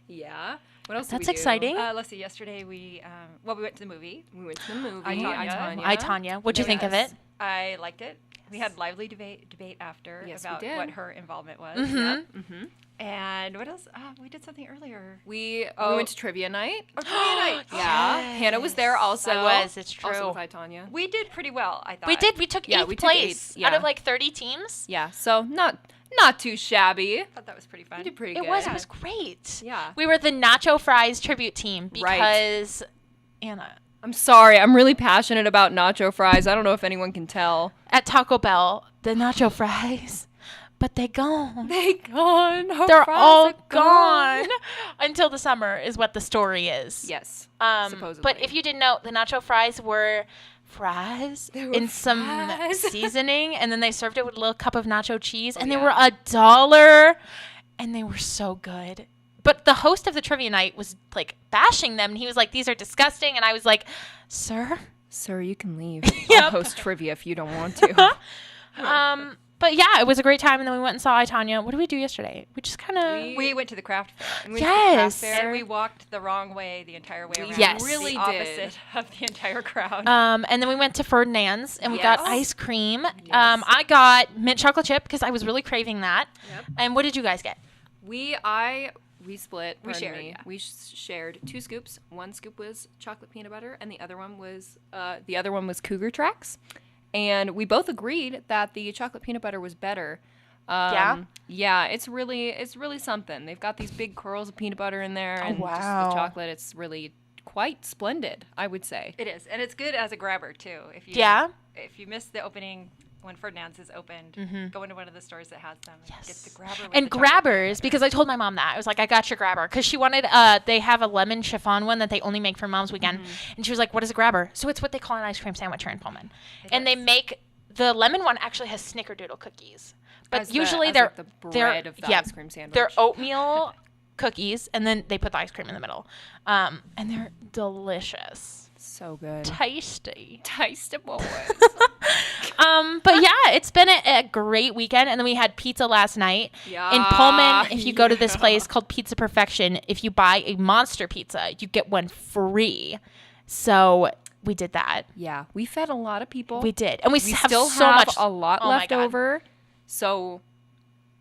S3: Yeah. What else did we
S1: That's
S3: do?
S1: exciting.
S4: Let's see. Yesterday we went to the movie.
S3: We went to the movie.
S4: I, Tonya.
S1: I, Tanya. What'd you think of it?
S4: I liked it. We had lively debate after
S3: Yes, we
S4: about
S3: did.
S4: what her involvement was.
S1: Mm-hmm.
S3: Mm-hmm.
S4: And what else? We did something earlier.
S3: We
S4: Oh.
S3: went to trivia night.
S4: Oh, trivia night.
S3: Yeah. Hannah was there also.
S1: I was. It's true.
S3: Also with I, Tanya.
S4: We did pretty well, I thought.
S1: We did. We took
S3: Yeah,
S1: eighth
S3: we took
S1: place
S3: eighth,
S1: out
S3: yeah.
S1: of like 30 teams.
S3: Yeah. So not too shabby.
S4: I thought that was pretty fun.
S3: We did pretty
S1: It
S3: good.
S1: was. It was great.
S3: Yeah.
S1: We were the Nacho Fries tribute team because Anna
S3: I'm sorry. I'm really passionate about nacho fries. I don't know if anyone can tell.
S1: at Taco Bell, the Nacho Fries, but they gone.
S3: They gone. Her
S1: They're
S3: fries
S1: all
S3: are
S1: gone until the summer is what the story is.
S3: Yes.
S1: But
S3: supposedly.
S1: if you didn't know, the Nacho Fries were fries
S3: They were
S1: in some
S3: fries.
S1: seasoning, and then they served it with a little cup of nacho cheese, and they
S3: yeah.
S1: were $1, and they were so good. But the host of the trivia night was like bashing them, and he was like, "These are disgusting," and I was like, "Sir."
S3: Sir, you can leave.
S1: Yep.
S3: I'll host trivia if you don't want to.
S1: But yeah, it was a great time, and then we went and saw I, Tonya. What did we do yesterday? We just kind of...
S4: We went to the craft fair.
S3: And we went to the craft fair.
S4: And we walked the wrong way the entire way around.
S1: Yes.
S3: really
S4: the opposite of the entire crowd.
S1: And then we went to Ferdinand's, and we got ice cream.
S3: Yes.
S1: I got mint chocolate chip because I was really craving that.
S3: Yep.
S1: And what did you guys get?
S3: We split.
S4: We shared, yeah.
S3: We shared 2 scoops. One scoop was chocolate peanut butter, and the other one was Cougar Tracks. And we both agreed that the chocolate peanut butter was better. Yeah, it's really something. They've got these big curls of peanut butter in there, and just the chocolate. It's really quite splendid, I would say.
S4: It is, and it's good as a grabber too. If you miss the opening when Ferdinand's is opened, go into one of the stores that has them and get the grabber. With
S1: And
S4: the
S1: grabbers, because I told my mom that. I was like, I got your grabber. Because she wanted, they have a lemon chiffon one that they only make for Mom's Weekend. And she was like, what is a grabber? So it's what they call an ice cream sandwich here in Pullman. They make, the lemon one actually has snickerdoodle cookies. But usually they're
S3: the bread of the ice cream sandwich.
S1: They're oatmeal cookies, and then they put the ice cream in the middle. And they're delicious.
S3: So good.
S1: Tasty.
S3: Tasteable.
S1: But yeah, it's been a great weekend. And then we had pizza last night.
S3: Yeah.
S1: In Pullman, if you go to this place called Pizza Perfection, if you buy a monster pizza, you get one free. So we did that.
S3: Yeah, we fed a lot of people.
S1: We did. And we have
S3: still
S1: so
S3: have
S1: much
S3: a lot
S1: Oh my
S3: left
S1: God.
S3: over. So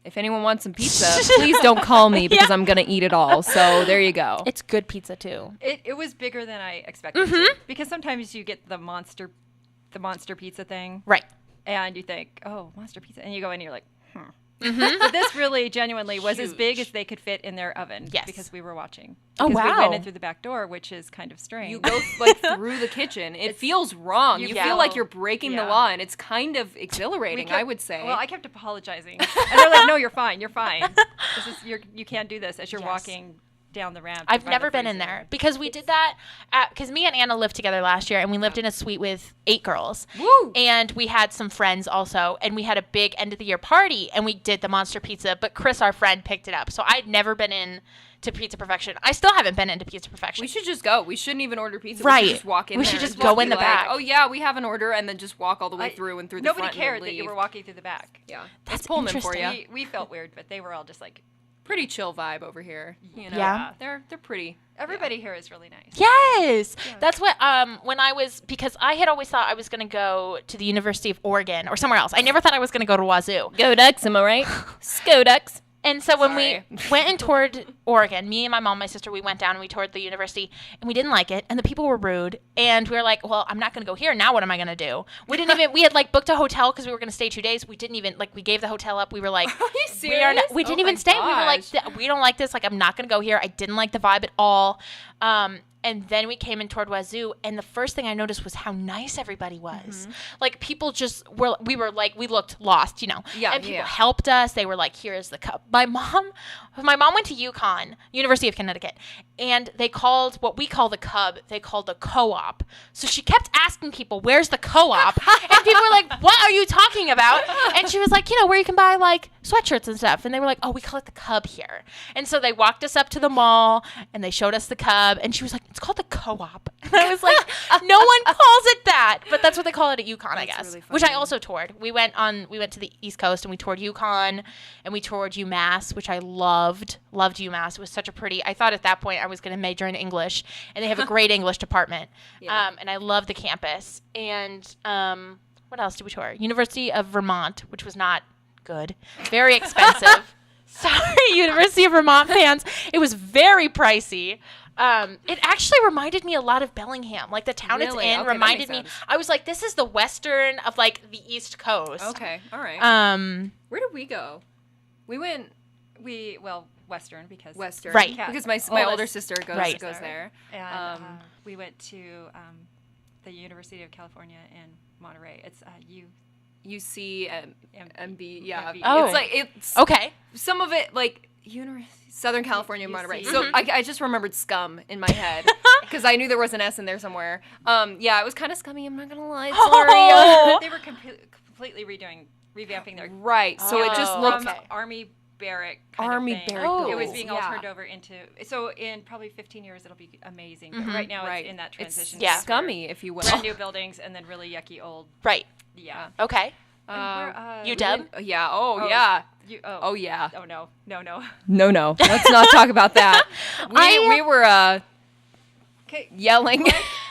S3: if anyone wants some pizza, please don't call me because I'm going to eat it all. So there you go.
S1: It's good pizza too.
S4: It was bigger than I expected to, because sometimes you get the monster pizza thing,
S1: Right.
S4: and you think, oh, monster pizza, and you go in and you're like, But this really genuinely was as big as they could fit in their oven.
S1: Yes.
S4: Because we were watching.
S1: Oh,
S4: Because we
S1: wow.
S4: went in through the back door, which is kind of strange.
S3: You go like through the kitchen. It feels wrong. You
S4: Yeah.
S3: feel like you're breaking the
S4: Yeah.
S3: law, and it's kind of exhilarating, I would say.
S4: Well, I kept apologizing, and they're like, "No, you're fine. You're fine. You can't do this as you're walking down the ramp."
S1: I've never been in there because we did that because me and Anna lived together last year, and we lived in a suite with 8 girls.
S3: Woo!
S1: And we had some friends also, and we had a big end of the year party, and we did the monster pizza, but Chris, our friend, picked it up. So I'd never been in to Pizza Perfection. I still haven't been into Pizza Perfection.
S3: We should just go. We shouldn't even order pizza.
S1: Right.
S3: We should just walk in
S1: We
S3: there
S1: should
S3: and
S1: just go in
S3: be
S1: the back.
S3: Oh, yeah, we have an order, and then just walk all the way through and through the
S4: Nobody
S3: front
S4: cared
S3: and
S4: that you
S3: leave.
S4: were walking through the back.
S3: Yeah.
S1: That's
S3: Pullman for you.
S1: interesting.
S4: We felt weird, but they were all just like,
S3: Pretty chill vibe over here. You know?
S1: Yeah.
S3: They're pretty.
S4: everybody here is really nice.
S1: Yes. That's what, when I was, because I had always thought I was going to go to the University of Oregon or somewhere else. I never thought I was going to go to Wazoo.
S3: Go Ducks, am I right? Go Ducks.
S1: And so when
S3: Sorry.
S1: we went and toured Oregon, me and my mom, my sister, we went down and we toured the university, and we didn't like it, and the people were rude, and we were like, well, I'm not going to go here. Now what am I going to do? We didn't even, we had like booked a hotel because we were going to stay 2 days. We didn't even, like, we gave the hotel up. We were like,
S3: Are you
S1: we
S3: serious?
S1: we didn't
S3: Oh
S1: even
S3: my
S1: stay. We were like,
S3: gosh.
S1: we don't like this. Like, I'm not going to go here. I didn't like the vibe at all. And then we came and toured Wazoo, and the first thing I noticed was how nice everybody was. Like, people just were, we looked lost, you know.
S3: Yeah,
S1: and people
S3: yeah.
S1: helped us. They were like, here's the cup. My mom went to UConn, University of Connecticut, and they called what we call the Cub, they called the co-op. So she kept asking people, where's the co-op? And people were like, what are you talking about? And she was like, you know, where you can buy like sweatshirts and stuff. And they were like, oh, we call it the Cub here. And so they walked us up to the mall, and they showed us the Cub, and she was like, it's called the co-op. And I was like, no one calls it that. But that's what they call it at UConn, I guess.
S3: really
S1: Which I
S3: funny.
S1: also toured. We went to the East Coast, and we toured UConn, and we toured UMass, which I loved UMass. It was such a pretty, I thought at that point I was going to major in English, and they have a great English department.
S3: Yeah.
S1: And I love the campus. And what else did we tour? University of Vermont, which was not good. Very expensive. Sorry, University of Vermont fans. It was very pricey. It actually reminded me a lot of Bellingham. Like, the town it's
S3: Really?
S1: in
S3: Okay, that
S1: reminded
S3: makes
S1: me.
S3: sense.
S1: I was like, this is the western of, like, the East Coast.
S3: Okay, all right. Where did we go? We went
S4: Western, because
S3: Western.
S1: Right.
S3: Because my
S4: Oldest
S3: older sister goes there.
S4: And we went to the University of California in Monterey. It's
S3: UC MB. Yeah.
S4: MB.
S1: Oh.
S3: It's like, it's
S1: Okay.
S3: some of it, like, Southern California,
S4: UC.
S3: Monterey. So I just remembered scum in my head because I knew there was an S in there somewhere. Yeah, it was kind of scummy. I'm not gonna lie. Sorry.
S1: Oh.
S4: they were completely revamping their
S3: Right. So it just
S1: Oh,
S3: looked.
S4: from Army barrack kind
S3: Army
S4: of thing.
S3: barrack
S1: Oh.
S4: It was
S3: buildings,
S4: being all
S3: yeah.
S4: turned over into. So in probably 15 years, it'll be amazing. But
S1: Mhm.
S4: right now,
S3: Right.
S4: it's in that transition.
S3: It's
S1: Yeah.
S3: scummy, if you will.
S4: Brand new buildings and then really yucky old.
S1: Right.
S4: Yeah.
S1: Okay. UW?
S3: Yeah. Oh, yeah.
S4: Oh
S3: yeah.
S4: Oh no.
S3: No. Let's not talk about that. We were yelling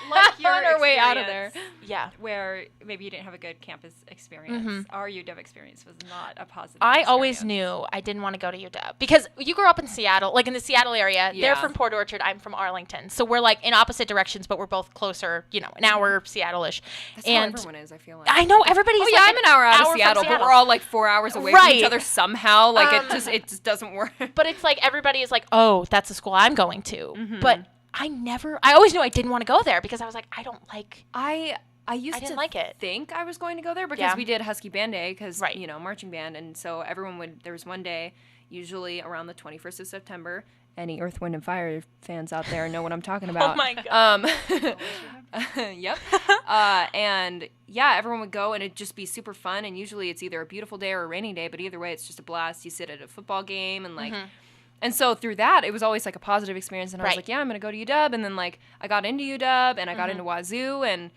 S4: like your
S3: on our way out of there.
S1: Yeah.
S4: Where maybe you didn't have a good campus experience. Our UW experience was not a positive
S1: I
S4: experience.
S1: always knew I didn't want to go to UW because you grew up in Seattle, like in the Seattle area.
S3: Yeah.
S1: They're from Port Orchard. I'm from Arlington. So we're like in opposite directions, but we're both closer, an hour Seattle-ish.
S3: That's
S1: and
S3: how everyone is, I feel like.
S1: I know everybody's
S3: Oh, yeah,
S1: like
S3: I'm an hour out of
S1: from
S3: Seattle, but we're all like 4 hours away from
S1: Right.
S3: each other somehow. Like it just doesn't work.
S1: But it's like everybody is like, oh, that's the school I'm going to. But I always knew I didn't want to go there because I was like, I don't like.
S3: I used
S1: didn't
S3: to
S1: like it.
S3: think I was going to go there because we did Husky Band Day because, marching band. And so there was one day, usually around the 21st of September. Any Earth, Wind, and Fire fans out there know what I'm talking about.
S1: Oh, my God.
S3: Yep. And yeah, everyone would go and it'd just be super fun. And usually it's either a beautiful day or a rainy day, but either way, it's just a blast. You sit at a football game and like... And so through that, it was always like a positive experience. And I was like, yeah, I'm going to go to UW. And then like I got into UW and I got into Wazoo. And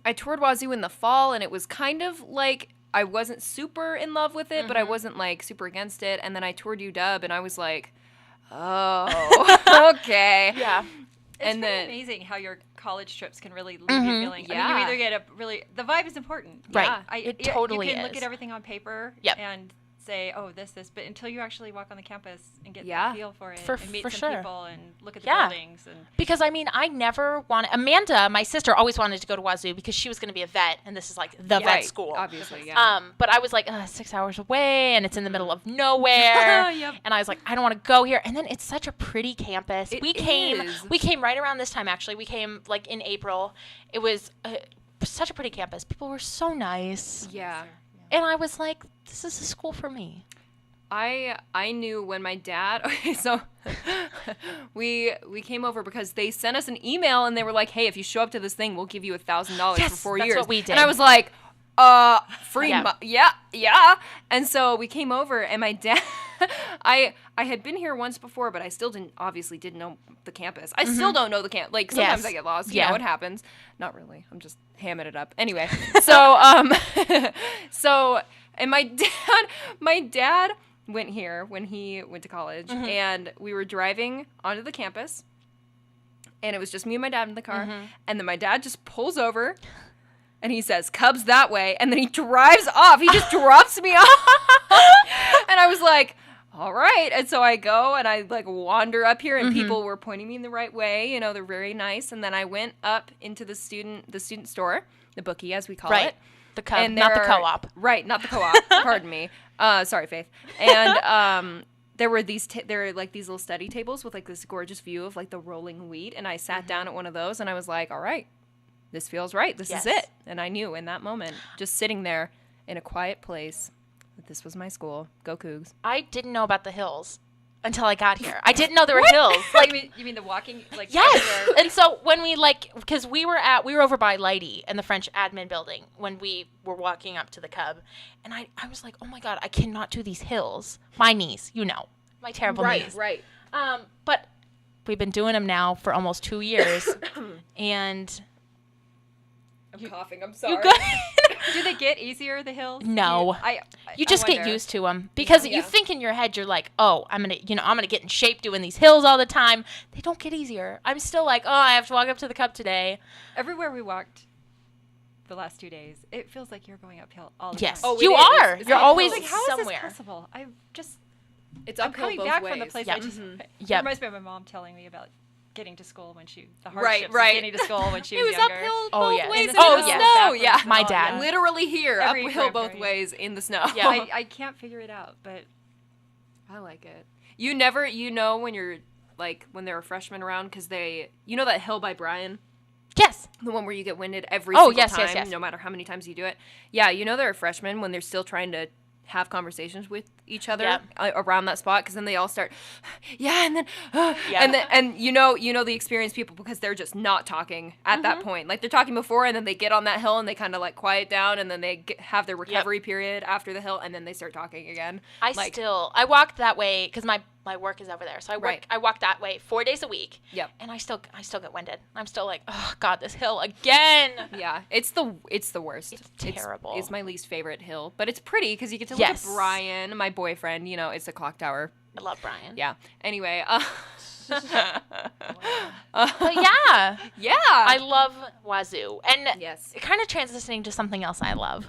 S3: I toured Wazoo in the fall. And it was kind of like I wasn't super in love with it, but I wasn't like super against it. And then I toured UW and I was like, oh, okay.
S1: Yeah.
S4: It's pretty amazing how your college trips can really leave you feeling.
S3: Yeah.
S4: I mean, you either get the vibe is important.
S1: Right.
S4: Yeah.
S1: It totally
S4: You can
S1: is.
S4: look at everything on paper and say, oh, this, but until you actually walk on the campus and get the feel for it and meet some people and look at the buildings.
S1: Because, I mean, I never wanted... Amanda, my sister, always wanted to go to Wazoo because she was going to be a vet, and this is like the vet school.
S3: Obviously, yeah.
S1: But I was like, 6 hours away, and it's in the middle of nowhere. And I was like, I don't want to go here. And then it's such a pretty campus. We came right around this time, actually. We came, like, in April. It was such a pretty campus. People were so nice.
S3: Yeah.
S1: And I was like, this is a school for me.
S3: I knew when my dad, okay, so we came over because they sent us an email and they were like, hey, if you show up to this thing, we'll give you $1,000 for 4 years.
S1: That's what we did.
S3: And I was like, free yeah. And so we came over and my dad, I had been here once before, but I still didn't know the campus. I still don't know the camp. Like sometimes I get lost. You know what happens. Not really. I'm just hamming it up. Anyway, so and my dad went here when he went to college and we were driving onto the campus and it was just me and my dad in the car and then my dad just pulls over and he says, Cubs that way, and then he drives off. He just drops me off. And I was like, all right. And so I go and I like wander up here and people were pointing me in the right way. You know, they're very nice. And then I went up into the student store, the bookie as we call it.
S1: The Cub, not the co-op.
S3: Right, not the co-op. Pardon me. Sorry, Faith. And there were these like these little study tables with like this gorgeous view of like the rolling wheat. And I sat down at one of those and I was like, all right, this feels right. This is it. And I knew in that moment, just sitting there in a quiet place, that this was my school. Go Cougs.
S1: I didn't know about the hills until I got here. I didn't know there were hills.
S4: Like you mean the walking? Like
S1: yes. And so when we because we were over by Leidy in the French admin building when we were walking up to the Cub, and I was like, oh my God, I cannot do these hills. My knees, my terrible knees.
S3: Right.
S1: But we've been doing them now for almost 2 years, and.
S3: I'm coughing. I'm sorry.
S1: You good?
S4: Do they get easier, the hills?
S1: No. You just get used to them because you think in your head you're like, oh, I'm gonna get in shape doing these hills all the time. They don't get easier. I'm still like, oh, I have to walk up to the Cub today.
S4: Everywhere we walked the last 2 days, it feels like you're going uphill all the
S1: yes.
S4: time.
S1: You are. You're always
S4: like, how
S1: somewhere.
S4: Is this possible?
S3: It's
S4: I'm
S3: uphill
S4: coming
S3: both
S4: back
S3: ways.
S4: from the place.
S1: Yep.
S4: I just
S1: Yep.
S4: It reminds me of my mom telling me about getting to school when the hardships of getting to school when she was younger.
S3: It was uphill both ways in the
S1: snow.
S3: Yeah,
S1: my dad.
S3: Literally here,
S4: Every
S3: uphill both ways in the snow.
S4: Yeah, I can't figure it out, but
S3: I like it. You know when you're like when there are freshmen around because that hill by Brian.
S1: Yes.
S3: The one where you get winded every single time,
S1: yes.
S3: no matter how many times you do it. Yeah, there are freshmen when they're still trying to have conversations with each other around that spot because then they all start, and then, and you know the experienced people because they're just not talking at that point. Like they're talking before and then they get on that hill and they kind of like quiet down and then they have their recovery period after the hill and then they start talking again.
S1: I walked that way because my my work is over there. So I walk that way 4 days a week.
S3: Yep.
S1: And I still get winded. I'm still like, oh God, this hill again.
S3: Yeah, it's the worst.
S1: It's terrible.
S3: It's my least favorite hill, but it's pretty because you get to look at Brian, my boyfriend. You know, it's a clock tower.
S1: I love Brian.
S3: Yeah. Anyway.
S1: But yeah.
S3: Yeah.
S1: I love Wazoo. And
S3: yes.
S1: kind of transitioning to something else I love.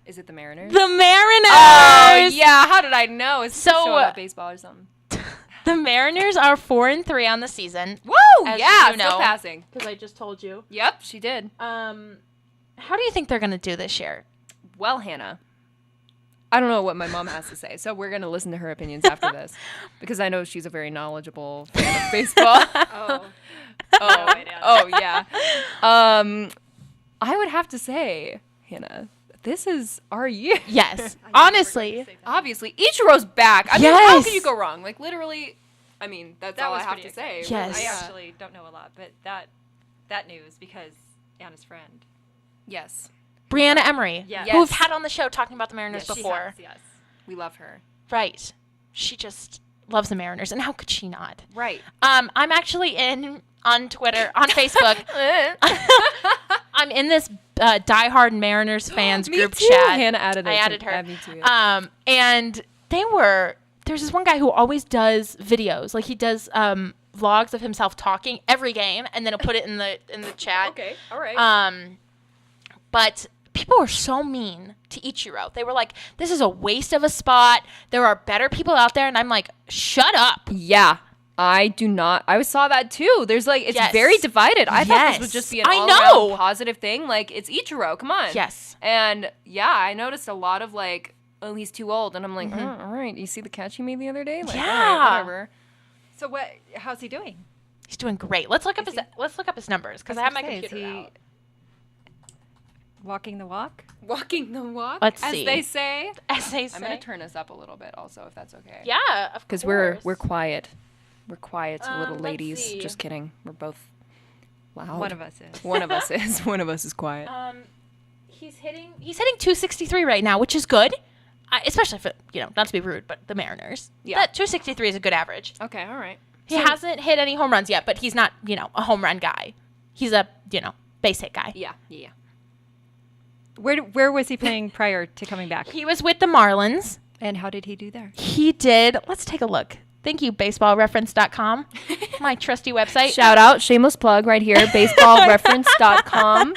S3: Is it the Mariners?
S1: The Mariners!
S3: Oh, yeah. How did I know? It's
S1: so
S3: show about baseball or something.
S1: The Mariners are 4-3 on the season.
S3: Woo!
S1: Yeah,
S3: you know. Still passing.
S1: Because I just told you.
S3: Yep, she did.
S1: How do you think they're going to do this year?
S3: Well, Hannah, I don't know what my mom has to say, so we're going to listen to her opinions after this because I know she's a very knowledgeable fan of baseball. Oh, yeah. I would have to say, Hannah, this is our year.
S1: Yes. Honestly.
S3: Obviously. Ichiro's back. I mean, how can you go wrong? Like, literally, I mean, that's all I have to say.
S1: Yes.
S4: I actually don't know a lot, but that news, because Anna's friend.
S3: Yes.
S1: Brianna Emery,
S4: yes.
S1: who we've had on the show talking about the Mariners before.
S4: Yes.
S3: We love her.
S1: Right. She just loves the Mariners, and how could she not?
S3: Right.
S1: I'm actually on Twitter, on Facebook. I'm in this diehard Mariners fans group chat.
S3: Hannah added it.
S1: I added her.
S3: Me too.
S1: And there's this one guy who always does videos. Like, he does vlogs of himself talking every game, and then he'll put it in the chat.
S3: Okay. All right.
S1: But people were so mean to Ichiro. They were like, this is a waste of a spot. There are better people out there. And I'm like, shut up.
S3: Yeah. I do not. I saw that too. There's like, it's very divided. I thought this would just be an all-around positive thing. Like, it's Ichiro. Come on.
S1: Yes.
S3: And yeah, I noticed a lot of like, oh, he's too old. And I'm like, oh, all right. You see the catch he made the other day? Like,
S1: yeah.
S3: All right, whatever.
S4: So how's he doing?
S1: He's doing great. Let's look up his numbers because I have my computer out.
S4: Walking the walk?
S3: Walking the walk?
S1: Let's
S3: as
S1: see.
S3: They say.
S1: As they say.
S3: I'm going to turn us up a little bit also, if that's okay.
S1: Yeah, of course.
S3: Because we're quiet. We're quiet little ladies.
S1: see.
S3: Just kidding. We're both loud.
S4: One of us is.
S3: One of us is. One of us is quiet.
S1: He's hitting 263 right now, which is good. Especially for, not to be rude, but the Mariners.
S3: Yeah.
S1: That 263 is a good average.
S3: Okay, all right.
S1: He hasn't hit any home runs yet, but he's not, a home run guy. He's a, base hit guy.
S3: Yeah.
S4: Where was he playing prior to coming back?
S1: He was with the Marlins.
S4: And how did he do there?
S1: He did. Let's take a look. Thank you, baseballreference.com, my trusty website.
S3: Shout out, shameless plug right here, baseballreference.com.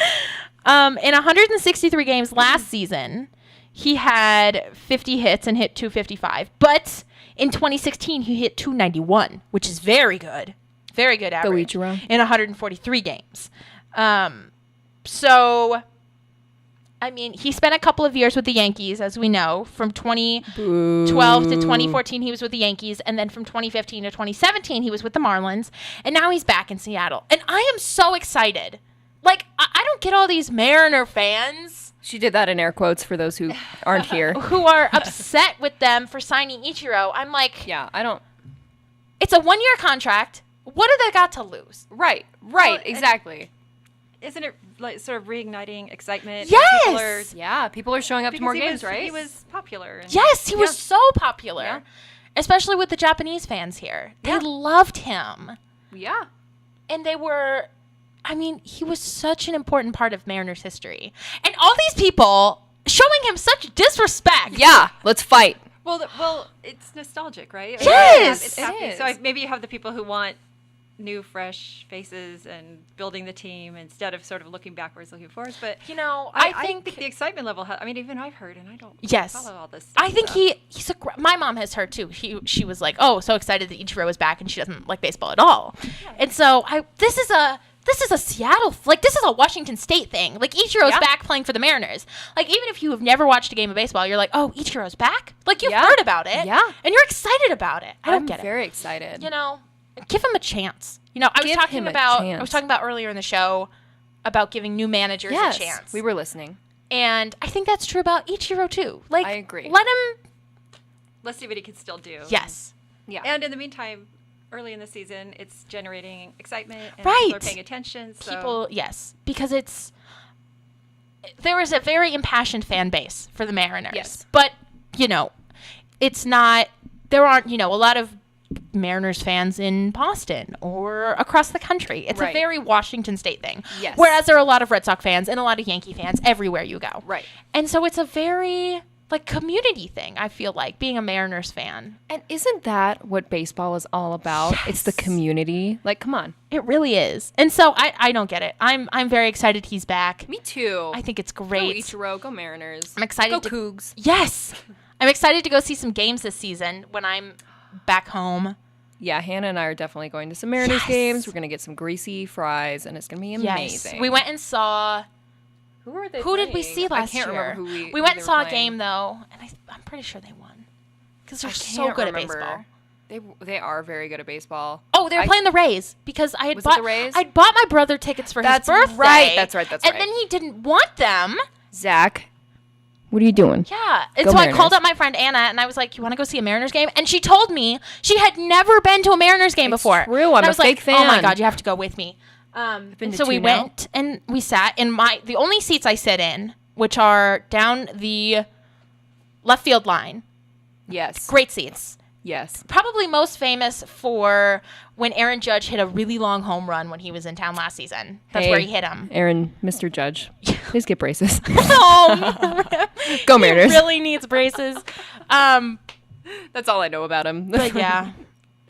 S1: In 163 games last season, he had 50 hits and hit 255. But in 2016, he hit 291, which is very good. Very good average.
S3: Go Ichiro.
S1: In 143 games. So, I mean, he spent a couple of years with the Yankees, as we know. From 2012 to 2014, he was with the Yankees. And then from 2015 to 2017, he was with the Marlins. And now he's back in Seattle. And I am so excited. Like, I don't get all these Mariner fans.
S3: She did that in air quotes for those who aren't here.
S1: Who are upset with them for signing Ichiro. I'm like...
S3: Yeah, I don't...
S1: It's a one-year contract. What do they got to lose?
S3: Right, exactly.
S4: Isn't it like sort of reigniting excitement?
S1: Yes!
S3: People are showing up to more games, right?
S4: He was popular.
S1: Yes, he was so popular. Yeah. Especially with the Japanese fans here. They loved him.
S3: Yeah.
S1: And they were... I mean, he was such an important part of Mariners history. And all these people showing him such disrespect.
S3: Yeah, let's fight.
S4: Well, it's nostalgic, right?
S1: Yes!
S4: It is. So maybe you have the people who want new, fresh faces and building the team instead of sort of looking backwards, looking forwards. But I think the excitement level. Even I've heard, and I don't follow all this stuff.
S1: I think he's my mom has heard too. She was like, oh, so excited that Ichiro was back, and she doesn't like baseball at all. Yeah. And so this is a Seattle, like this is a Washington State thing. Like Ichiro's back playing for the Mariners. Like even if you have never watched a game of baseball, you're like, oh, Ichiro's back. Like you've heard about it, and you're excited about it. I don't get it.
S3: I'm very excited.
S1: Give him a chance. I was talking about earlier in the show about giving new managers a chance.
S3: We were listening.
S1: And I think that's true about Ichiro too. Like
S3: I agree.
S4: Let's see what he can still do.
S1: Yes.
S3: Yeah.
S4: And in the meantime, early in the season, it's generating excitement and people are paying attention. So.
S1: Because there is a very impassioned fan base for the Mariners.
S3: Yes.
S1: But, it's not, there aren't, a lot of Mariners fans in Boston or across the country. It's a very Washington State thing.
S3: Yes.
S1: Whereas there are a lot of Red Sox fans and a lot of Yankee fans everywhere you go.
S3: Right.
S1: And so it's a very community thing, I feel like, being a Mariners fan.
S3: And isn't that what baseball is all about?
S1: Yes.
S3: It's the community. Like, come on.
S1: It really is. And so I don't get it. I'm very excited he's back.
S3: Me too.
S1: I think it's great.
S3: Go Ichiro, go Mariners.
S1: I'm excited.
S3: Go Cougs.
S1: Yes. I'm excited to go see some games this season when I'm back home.
S3: Yeah, Hannah and I are definitely going to some Mariners games. We're going to get some greasy fries, and it's going to be amazing.
S1: Yes. We went and saw... Who did we see last year?
S3: I can't remember who
S1: we went and saw a game, though, and I'm pretty sure they won. Because they're so good at baseball.
S3: They are very good at baseball.
S1: Oh, they were playing the Rays because I had
S3: Was it the Rays?
S1: I'd bought my brother tickets for his birthday.
S3: That's right.
S1: And then he didn't want them.
S3: Zach, what are you doing?
S1: Yeah. And so I called up my friend Anna, and I was like, you want to go see a Mariners game? And she told me she had never been to a Mariners game before.
S3: True, I'm a fake fan.
S1: Oh, my God, you have to go with me. So we went and we sat in the only seats I sit in, which are down the left field line.
S3: Yes.
S1: Great seats.
S3: Yes.
S1: Probably most famous for when Aaron Judge hit a really long home run when he was in town last season. That's where he hit him.
S3: Aaron, Mr. Judge, please get braces.
S1: Oh,
S3: go Mariners.
S1: He really needs braces.
S3: That's all I know about him.
S1: But yeah.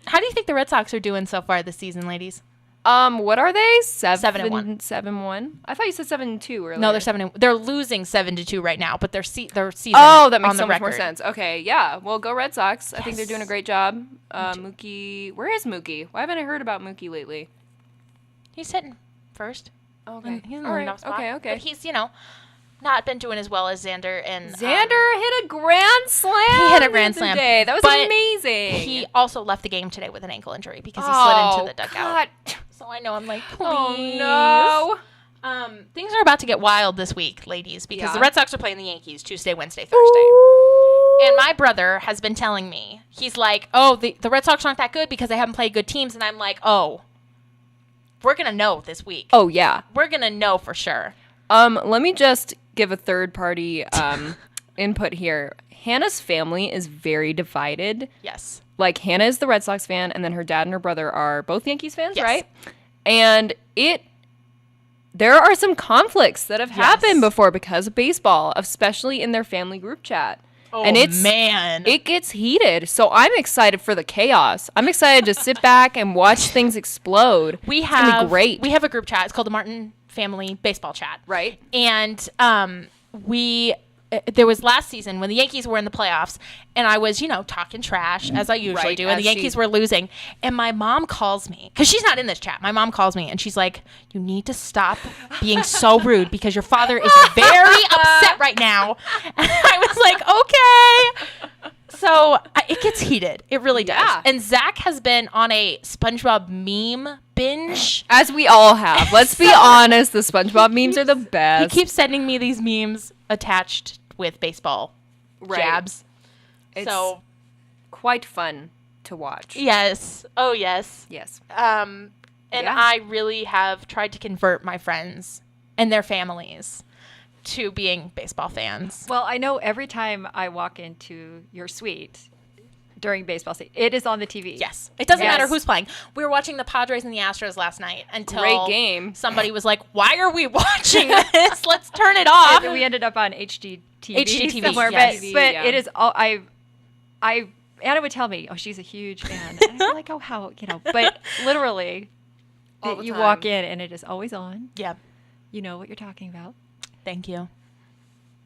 S1: How do you think the Red Sox are doing so far this season, ladies?
S3: What are they?
S1: 7-1.
S3: 7-1. I thought you said 7-2 earlier.
S1: No, they're losing 7-2 right now, but their season.
S3: Oh, that makes so much
S1: record.
S3: more sense. Okay, yeah. Well, go Red Sox. Yes. I think they're doing a great job. Mookie, where is Mookie? Why haven't I heard about Mookie lately?
S1: He's hitting first.
S3: Okay,
S1: he's in the leadoff spot.
S3: Okay.
S1: But he's not been doing as well as Xander and
S3: Xander hit a grand slam.
S1: He hit a grand slam
S3: today. That was amazing.
S1: He also left the game today with an ankle injury because he slid into the dugout.
S3: God.
S1: So I know I'm like, please.
S3: Oh
S1: no. Things are about to get wild this week, ladies, because the Red Sox are playing the Yankees Tuesday, Wednesday, Thursday.
S3: Ooh.
S1: And my brother has been telling me, he's like, oh, the Red Sox aren't that good because they haven't played good teams. And I'm like, oh, we're going to know this week.
S3: Oh, yeah.
S1: We're going to know for sure.
S3: Let me just give a third-party input here. Hannah's family is very divided.
S1: Yes.
S3: Like, Hannah is the Red Sox fan, and then her dad and her brother are both Yankees fans,
S1: yes.
S3: right? And there are some conflicts that have happened before because of baseball, especially in their family group chat.
S1: Oh,
S3: and
S1: man.
S3: It gets heated. So I'm excited for the chaos. I'm excited to sit back and watch things explode. It's gonna be great.
S1: We have a group chat. It's called the Martin Family Baseball Chat.
S3: Right.
S1: And there was last season when the Yankees were in the playoffs, and I was, talking trash, as I usually do, and the Yankees were losing. And my mom calls me, because she's not in this chat. My mom calls me, and she's like, you need to stop being so rude, because your father is very upset right now. And I was like, okay. So it gets heated. It really does. Yeah. And Zach has been on a SpongeBob meme binge.
S3: As we all have. Let's be honest, the SpongeBob memes are the best.
S1: He keeps sending me these memes attached with baseball jabs.
S3: It's quite fun to watch.
S1: Yes. Oh, yes.
S3: Yes.
S1: And I really have tried to convert my friends and their families to being baseball fans.
S4: Well, I know every time I walk into your suite during baseball season, it is on the TV.
S1: Yes. It doesn't matter who's playing. We were watching the Padres and the Astros last night until
S3: great game.
S1: Somebody was like, why are we watching this? Let's turn it off.
S4: And we ended up on HGTV
S1: somewhere.
S4: Yes. But it is all Anna would tell me, oh, she's a huge fan. And I'm like, oh, how, but literally you walk in and it is always on.
S1: Yeah.
S4: You know what you're talking about.
S1: Thank you.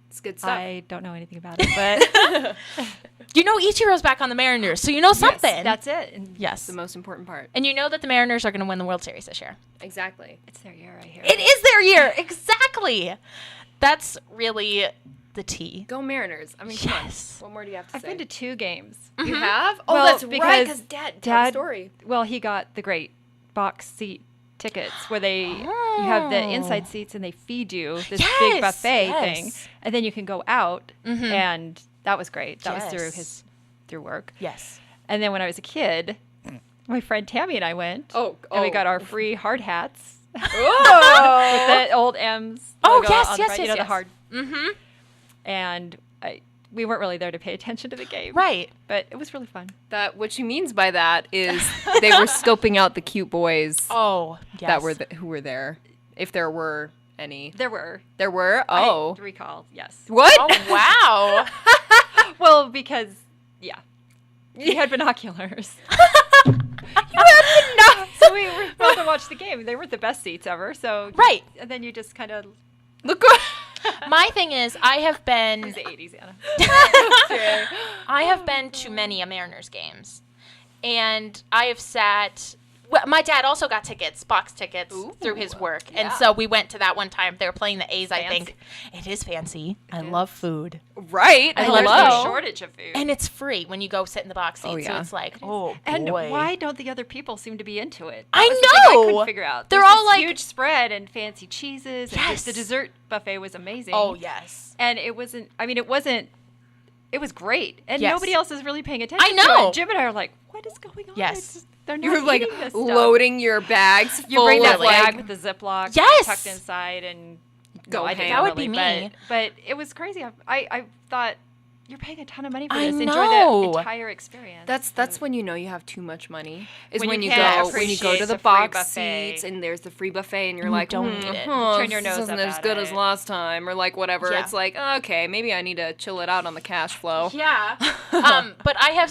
S3: It's good stuff.
S4: I don't know anything about it, but
S1: Ichiro's back on the Mariners, so you know something.
S3: Yes, that's it. And
S1: yes.
S3: That's the most important part.
S1: And you know that the Mariners are going to win the World Series this year.
S3: Exactly.
S4: It's their year, I hear.
S1: It is their year. Exactly. That's really the tea.
S3: Go Mariners. I mean,
S1: yes.
S3: What more do you have to say?
S4: I've been to 2 games.
S3: Mm-hmm. You have? Oh,
S4: well,
S3: that's right, because Dad story.
S4: Well, he got the great box seat tickets where you have the inside seats and they feed you this big buffet thing, and then you can go out, and that was great. That was through work.
S1: Yes.
S4: And then when I was a kid, my friend Tammy and I went.
S3: And
S4: we got our free hard hats.
S3: Oh,
S4: with the old M's.
S1: Oh
S4: logo
S1: yes,
S4: on
S1: yes,
S4: the front,
S1: yes,
S4: the hard.
S1: Mm-hmm.
S4: And we weren't really there to pay attention to the game.
S1: Right.
S4: But it was really fun.
S3: What she means by that is they were scoping out the cute boys.
S1: Oh, yes.
S3: Who were there, if there were any.
S4: There were.
S3: Oh.
S4: I recall, yes.
S3: What?
S1: Oh, wow.
S4: Well, because, yeah. We had binoculars. So we were able to watch the game. They weren't the best seats ever, so.
S1: Right.
S4: And then you just kind of.
S3: Look what.
S1: My thing is, I have been.
S4: It was the 80s, Anna.
S1: I have been to many a Mariners games, and I have sat. Well, my dad also got tickets, box tickets, through his work, and so we went to that one time. They were playing the A's. I think it is fancy. I love food.
S3: Right.
S1: I
S4: love
S1: love
S4: no shortage of food,
S1: and it's free when you go sit in the box seat.
S3: Oh, yeah.
S1: So it's like, oh boy.
S4: And why don't the other people seem to be into it?
S1: I
S4: was the thing I
S1: know.
S4: couldn't figure out.
S1: They're
S4: There's
S1: all
S4: this
S1: like
S4: huge spread and fancy cheeses. And
S1: Yes.
S4: the dessert buffet was amazing.
S1: Oh yes.
S4: And it wasn't. I mean, it wasn't. It was great, and
S1: Yes.
S4: nobody else is really paying attention.
S1: I know.
S4: To it. Jim and I are like, "What is going on?"
S1: Yes.
S4: It's just, they're not
S3: You were like
S4: eating this stuff.
S3: loading your bags full
S4: You bring that
S3: of like.
S4: bag with the Ziploc
S1: Yes.
S4: tucked inside and
S3: Go
S4: I didn't
S3: ham.
S1: That would be
S4: really,
S1: me.
S4: But it was crazy. I thought you're paying a ton of money for
S1: I
S4: this. Enjoy
S1: know.
S4: the entire experience.
S3: That's when you know you have too much money. Is
S4: When
S3: when
S4: you
S3: you
S4: can't
S3: go when you go
S4: appreciate
S3: to the
S4: the free
S3: box
S4: buffet.
S3: seats and there's the free buffet and you're
S1: You
S3: like,
S1: don't need it.
S4: Turn your
S3: this
S4: nose
S3: isn't
S4: up
S3: as
S4: at
S3: good as
S4: it.
S3: last time or like whatever.
S1: Yeah.
S3: It's like okay, maybe I need to chill it out on the cash flow.
S1: Yeah. But I've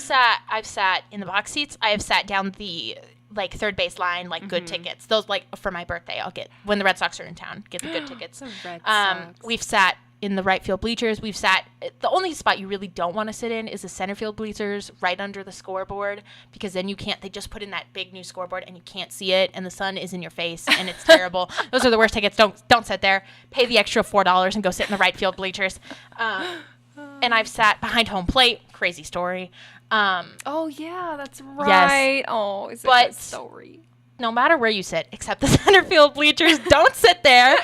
S1: sat in the box seats. I have sat down the like third base line, like good tickets. Those like for my birthday, I'll get when the Red Sox are in town, get the good tickets.
S3: The Red Sox.
S1: We've sat in the right field bleachers. We've sat. The only spot you really don't want to sit in is the center field bleachers, right under the scoreboard, because then you can't. They just put in that big new scoreboard, and you can't see it, and the sun is in your face, and it's terrible. Those are the worst tickets. Don't sit there. Pay the extra $4 and go sit in the right field bleachers. And I've sat behind home plate. Crazy story.
S3: Oh yeah, that's right. Oh, it's a
S1: But-
S3: good story.
S1: No matter where you sit, except the center field bleachers, don't sit there.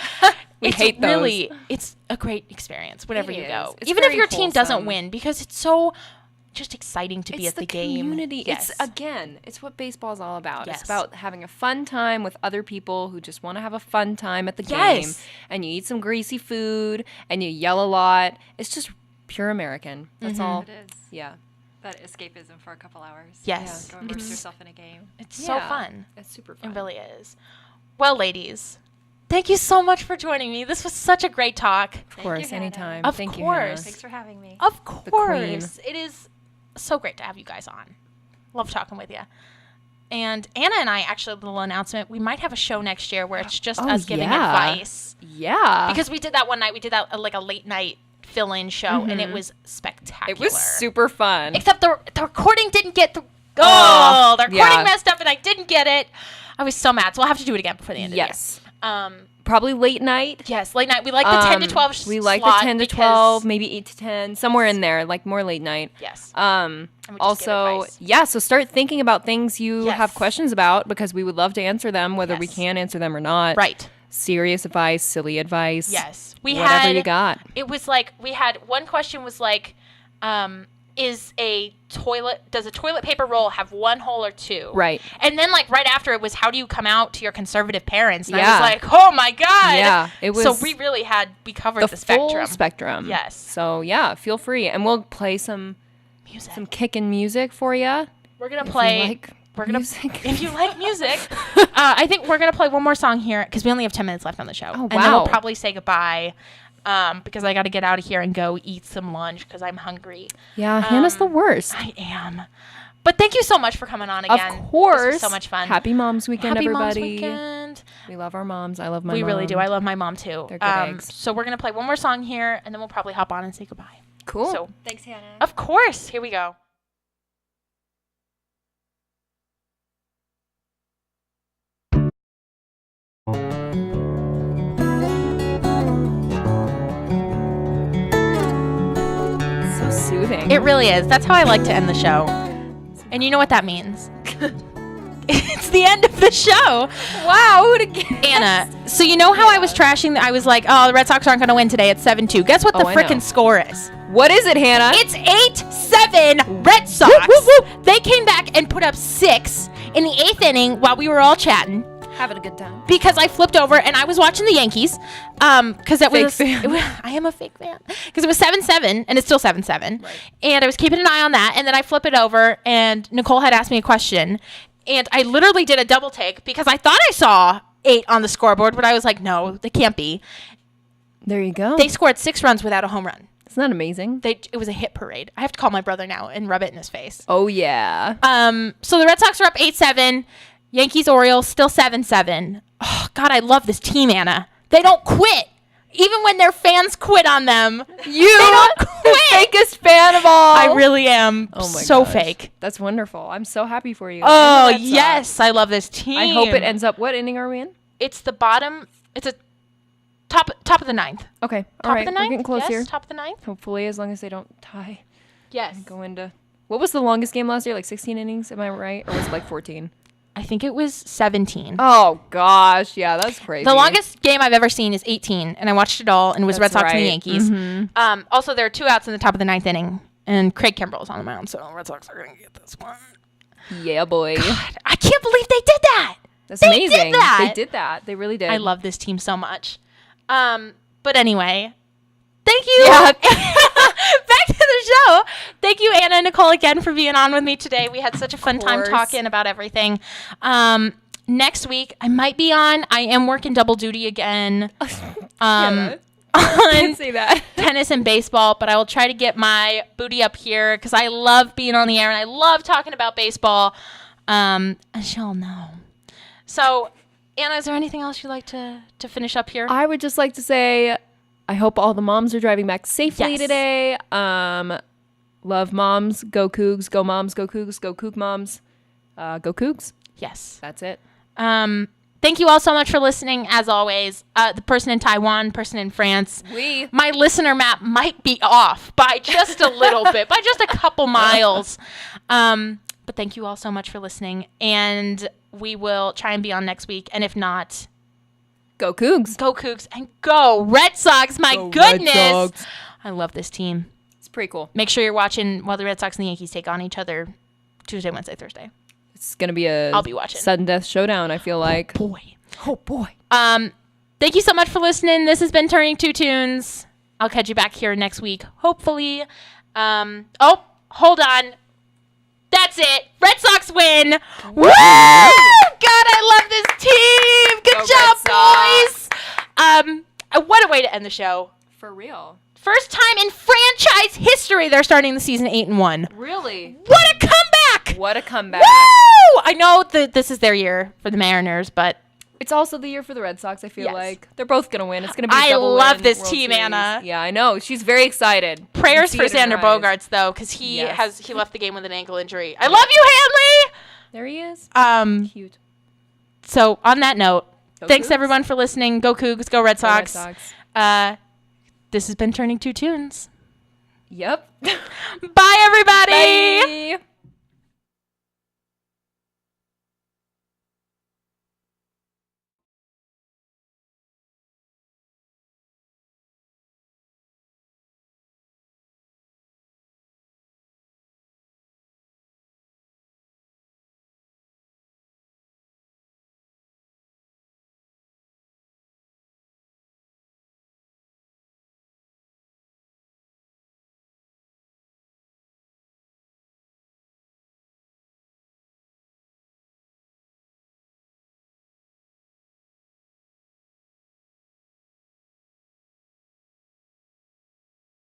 S3: We hate those.
S1: Really, it's a great experience whenever
S3: It
S1: you
S3: is.
S1: go.
S3: It's
S1: Even if
S3: very
S1: your team doesn't
S3: wholesome.
S1: win, because it's so just exciting to be
S3: It's
S1: at the
S3: the
S1: game.
S3: community.
S1: Yes.
S3: It's what baseball's all about.
S1: Yes.
S3: It's about having a fun time with other people who just want to have a fun time at the
S1: Yes.
S3: game. And you eat some greasy food and you yell a lot. It's just pure American. That's all.
S4: It is.
S3: Yeah.
S4: That escapism for a couple hours.
S1: Yes.
S4: Go immerse yourself in a game.
S1: It's so fun.
S3: It's super fun.
S1: It really is. Well, ladies, thank you so much for joining me. This was such a great talk.
S3: Of course,
S4: Hannah.
S3: anytime.
S1: Of
S3: Thank
S1: course.
S4: Thanks for having me.
S1: Of
S3: queen.
S1: course. It is so great to have you guys on. Love talking with you. And Anna and I, actually, a little announcement, we might have a show next year where it's just us giving advice.
S3: Yeah.
S1: Because we did that one night. We did that like a late night fill-in show, and it was spectacular.
S3: it was super fun.
S1: Except the recording didn't get the the recording
S3: yeah.
S1: messed up, and I didn't get it. I was so mad. So we'll have to do it again before the end
S3: Yes.
S1: of the year.
S3: Probably late night.
S1: Yes, late night. We like the 10 to 12
S3: We like
S1: slot
S3: the 10 to
S1: because-
S3: 12, maybe 8 to 10, somewhere in there, like more late night.
S1: Yes. we just give
S3: Also,
S1: advice.
S3: yeah, so start thinking about things you
S1: Yes.
S3: have questions about because we would love to answer them, whether we
S1: Yes.
S3: can answer them or not.
S1: Right.
S3: Serious advice, silly advice.
S1: Yes. We
S3: whatever
S1: had,
S3: you got.
S1: It was like, we had, one question was like, does a toilet paper roll have one hole or two?
S3: Right.
S1: And then like right after it was, how do you come out to your conservative parents? And I
S3: Yeah.
S1: was like, oh my God.
S3: Yeah, it was
S1: So we really we covered the
S3: full
S1: spectrum.
S3: spectrum.
S1: Yes.
S3: So yeah, feel free, and we'll play some
S1: Music.
S3: kickin' music for you.
S1: We're going to
S3: If you
S1: play.
S3: like
S1: We're gonna,
S3: music.
S1: if you like music, I think we're gonna play one more song here because we only have 10 minutes left on the show.
S3: Oh,
S1: And then we'll
S3: wow.
S1: probably say goodbye because I got to get out of here and go eat some lunch because I'm hungry.
S3: Yeah, Hannah's the worst.
S1: I am. But thank you so much for coming on again.
S3: Of course.
S1: This was so much fun.
S3: Happy Moms Weekend,
S1: Happy
S3: everybody.
S1: Moms Weekend.
S3: We love our moms. I love my
S1: We
S3: mom.
S1: really do. I love my mom too.
S3: They're good eggs.
S1: So we're gonna play one more song here and then we'll probably hop on and say goodbye.
S3: Cool.
S1: So
S4: Thanks, Hannah.
S1: of course, here we go.
S3: So soothing.
S1: It really is. That's how I like to end the show. And you know what that means. It's the end of the show.
S3: Wow, who'd have guessed?
S1: Anna, so you know how I was trashing, I was like, oh, the Red Sox aren't going to win today at 7-2. Guess what the
S3: I know.
S1: frickin' score is?
S3: What is it, Hannah?
S1: It's 8-7 Red Sox.
S3: Whoop, whoop, whoop.
S1: They came back and put up 6 in the 8th inning while we were all chatting.
S3: Having a good time.
S1: Because I flipped over and I was watching the Yankees. Because I am a fake fan. Because it was 7-7 and it's still 7-7. Right. And I was keeping an eye on that. And then I flip it over and Nicole had asked me a question. And I literally did a double take because I thought I saw 8 on the scoreboard, but I was like, no, they can't be.
S3: There you go.
S1: They scored 6 runs without a home run.
S3: Isn't that amazing?
S1: It was a hit parade. I have to call my brother now and rub it in his face.
S3: Oh, yeah.
S1: So the Red Sox are up 8-7. Yankees, Orioles, still 7-7. Oh, God, I love this team, Anna. They don't quit. Even when their fans quit on them. They don't quit.
S3: The fakest fan of all.
S1: I really am. Oh my so gosh. Fake.
S3: That's wonderful. I'm so happy for you.
S1: Oh, yes. I love this team.
S3: I hope it ends up. What inning are we in?
S1: It's the bottom. It's a top of the 9th.
S3: Okay.
S1: All right.
S3: We're getting close here.
S1: Top of the 9th.
S3: Hopefully, as long as they don't tie.
S1: Yes.
S3: Go into. What was the longest game last year? Like 16 innings? Am I right? Or was it like 14?
S1: I think it was 17.
S3: Oh, gosh. Yeah, that's crazy.
S1: The longest game I've ever seen is 18, and I watched it all, and it was Red Sox and the Yankees. Mm-hmm. Also, there are 2 outs in the top of the 9th inning, and Craig Kimbrell's on the mound, so Red Sox are going to get this one.
S3: Yeah, boy.
S1: God, I can't believe they did that.
S3: That's amazing. They did that. They really did.
S1: I love this team so much. But anyway, thank you.
S3: Yeah.
S1: Back to the show. Thank you, Anna and Nicole, again for being on with me today. We had such a fun time talking about everything. Next week, I might be on. I am working double duty again.
S3: I can't say that.
S1: Tennis and baseball, but I will try to get my booty up here because I love being on the air and I love talking about baseball. As y'all know. So, Anna, is there anything else you'd like to finish up here?
S3: I would just like to say, I hope all the moms are driving back safely today. Love moms. Go Cougs. Go moms. Go Cougs. Go Coug moms. Go Cougs.
S1: Yes.
S3: That's it.
S1: Thank you all so much for listening, as always. The person in Taiwan, person in France. My listener map might be off by just a little bit, by just a couple miles. But thank you all so much for listening. And we will try and be on next week. And if not,
S3: go Cougs.
S1: Go Cougs. And go Red Sox. My goodness. I love this team.
S3: It's pretty cool.
S1: Make sure you're watching while the Red Sox and the Yankees take on each other Tuesday, Wednesday, Thursday.
S3: It's going to be I'll be watching. Sudden death showdown, I feel like.
S1: Oh, boy. Thank you so much for listening. This has been Turning Two Tunes. I'll catch you back here next week, hopefully. Oh, hold on. That's it. Red Sox win. Woo! God, I love this team. Good job, boys. What a way to end the show.
S3: For real.
S1: First time in franchise history they're starting the season 8-1.
S3: Really?
S1: What a comeback!
S3: What a comeback.
S1: Woo! I know that this is their year for the Mariners, but
S3: it's also the year for the Red Sox, I feel like. They're both going to win. It's going to be a double
S1: win. I love this
S3: World
S1: team,
S3: Series.
S1: Anna.
S3: Yeah, I know. She's very excited.
S1: Prayers for Xander Bogaerts, though, because he left the game with an ankle injury. I love you, Hanley!
S3: There he is.
S1: Cute. So, on that note, thanks everyone for listening. Go Cougs, go Red Sox.
S3: Go Red Sox.
S1: This has been Turning Two Tunes.
S3: Yep.
S1: Bye, everybody!
S3: Bye.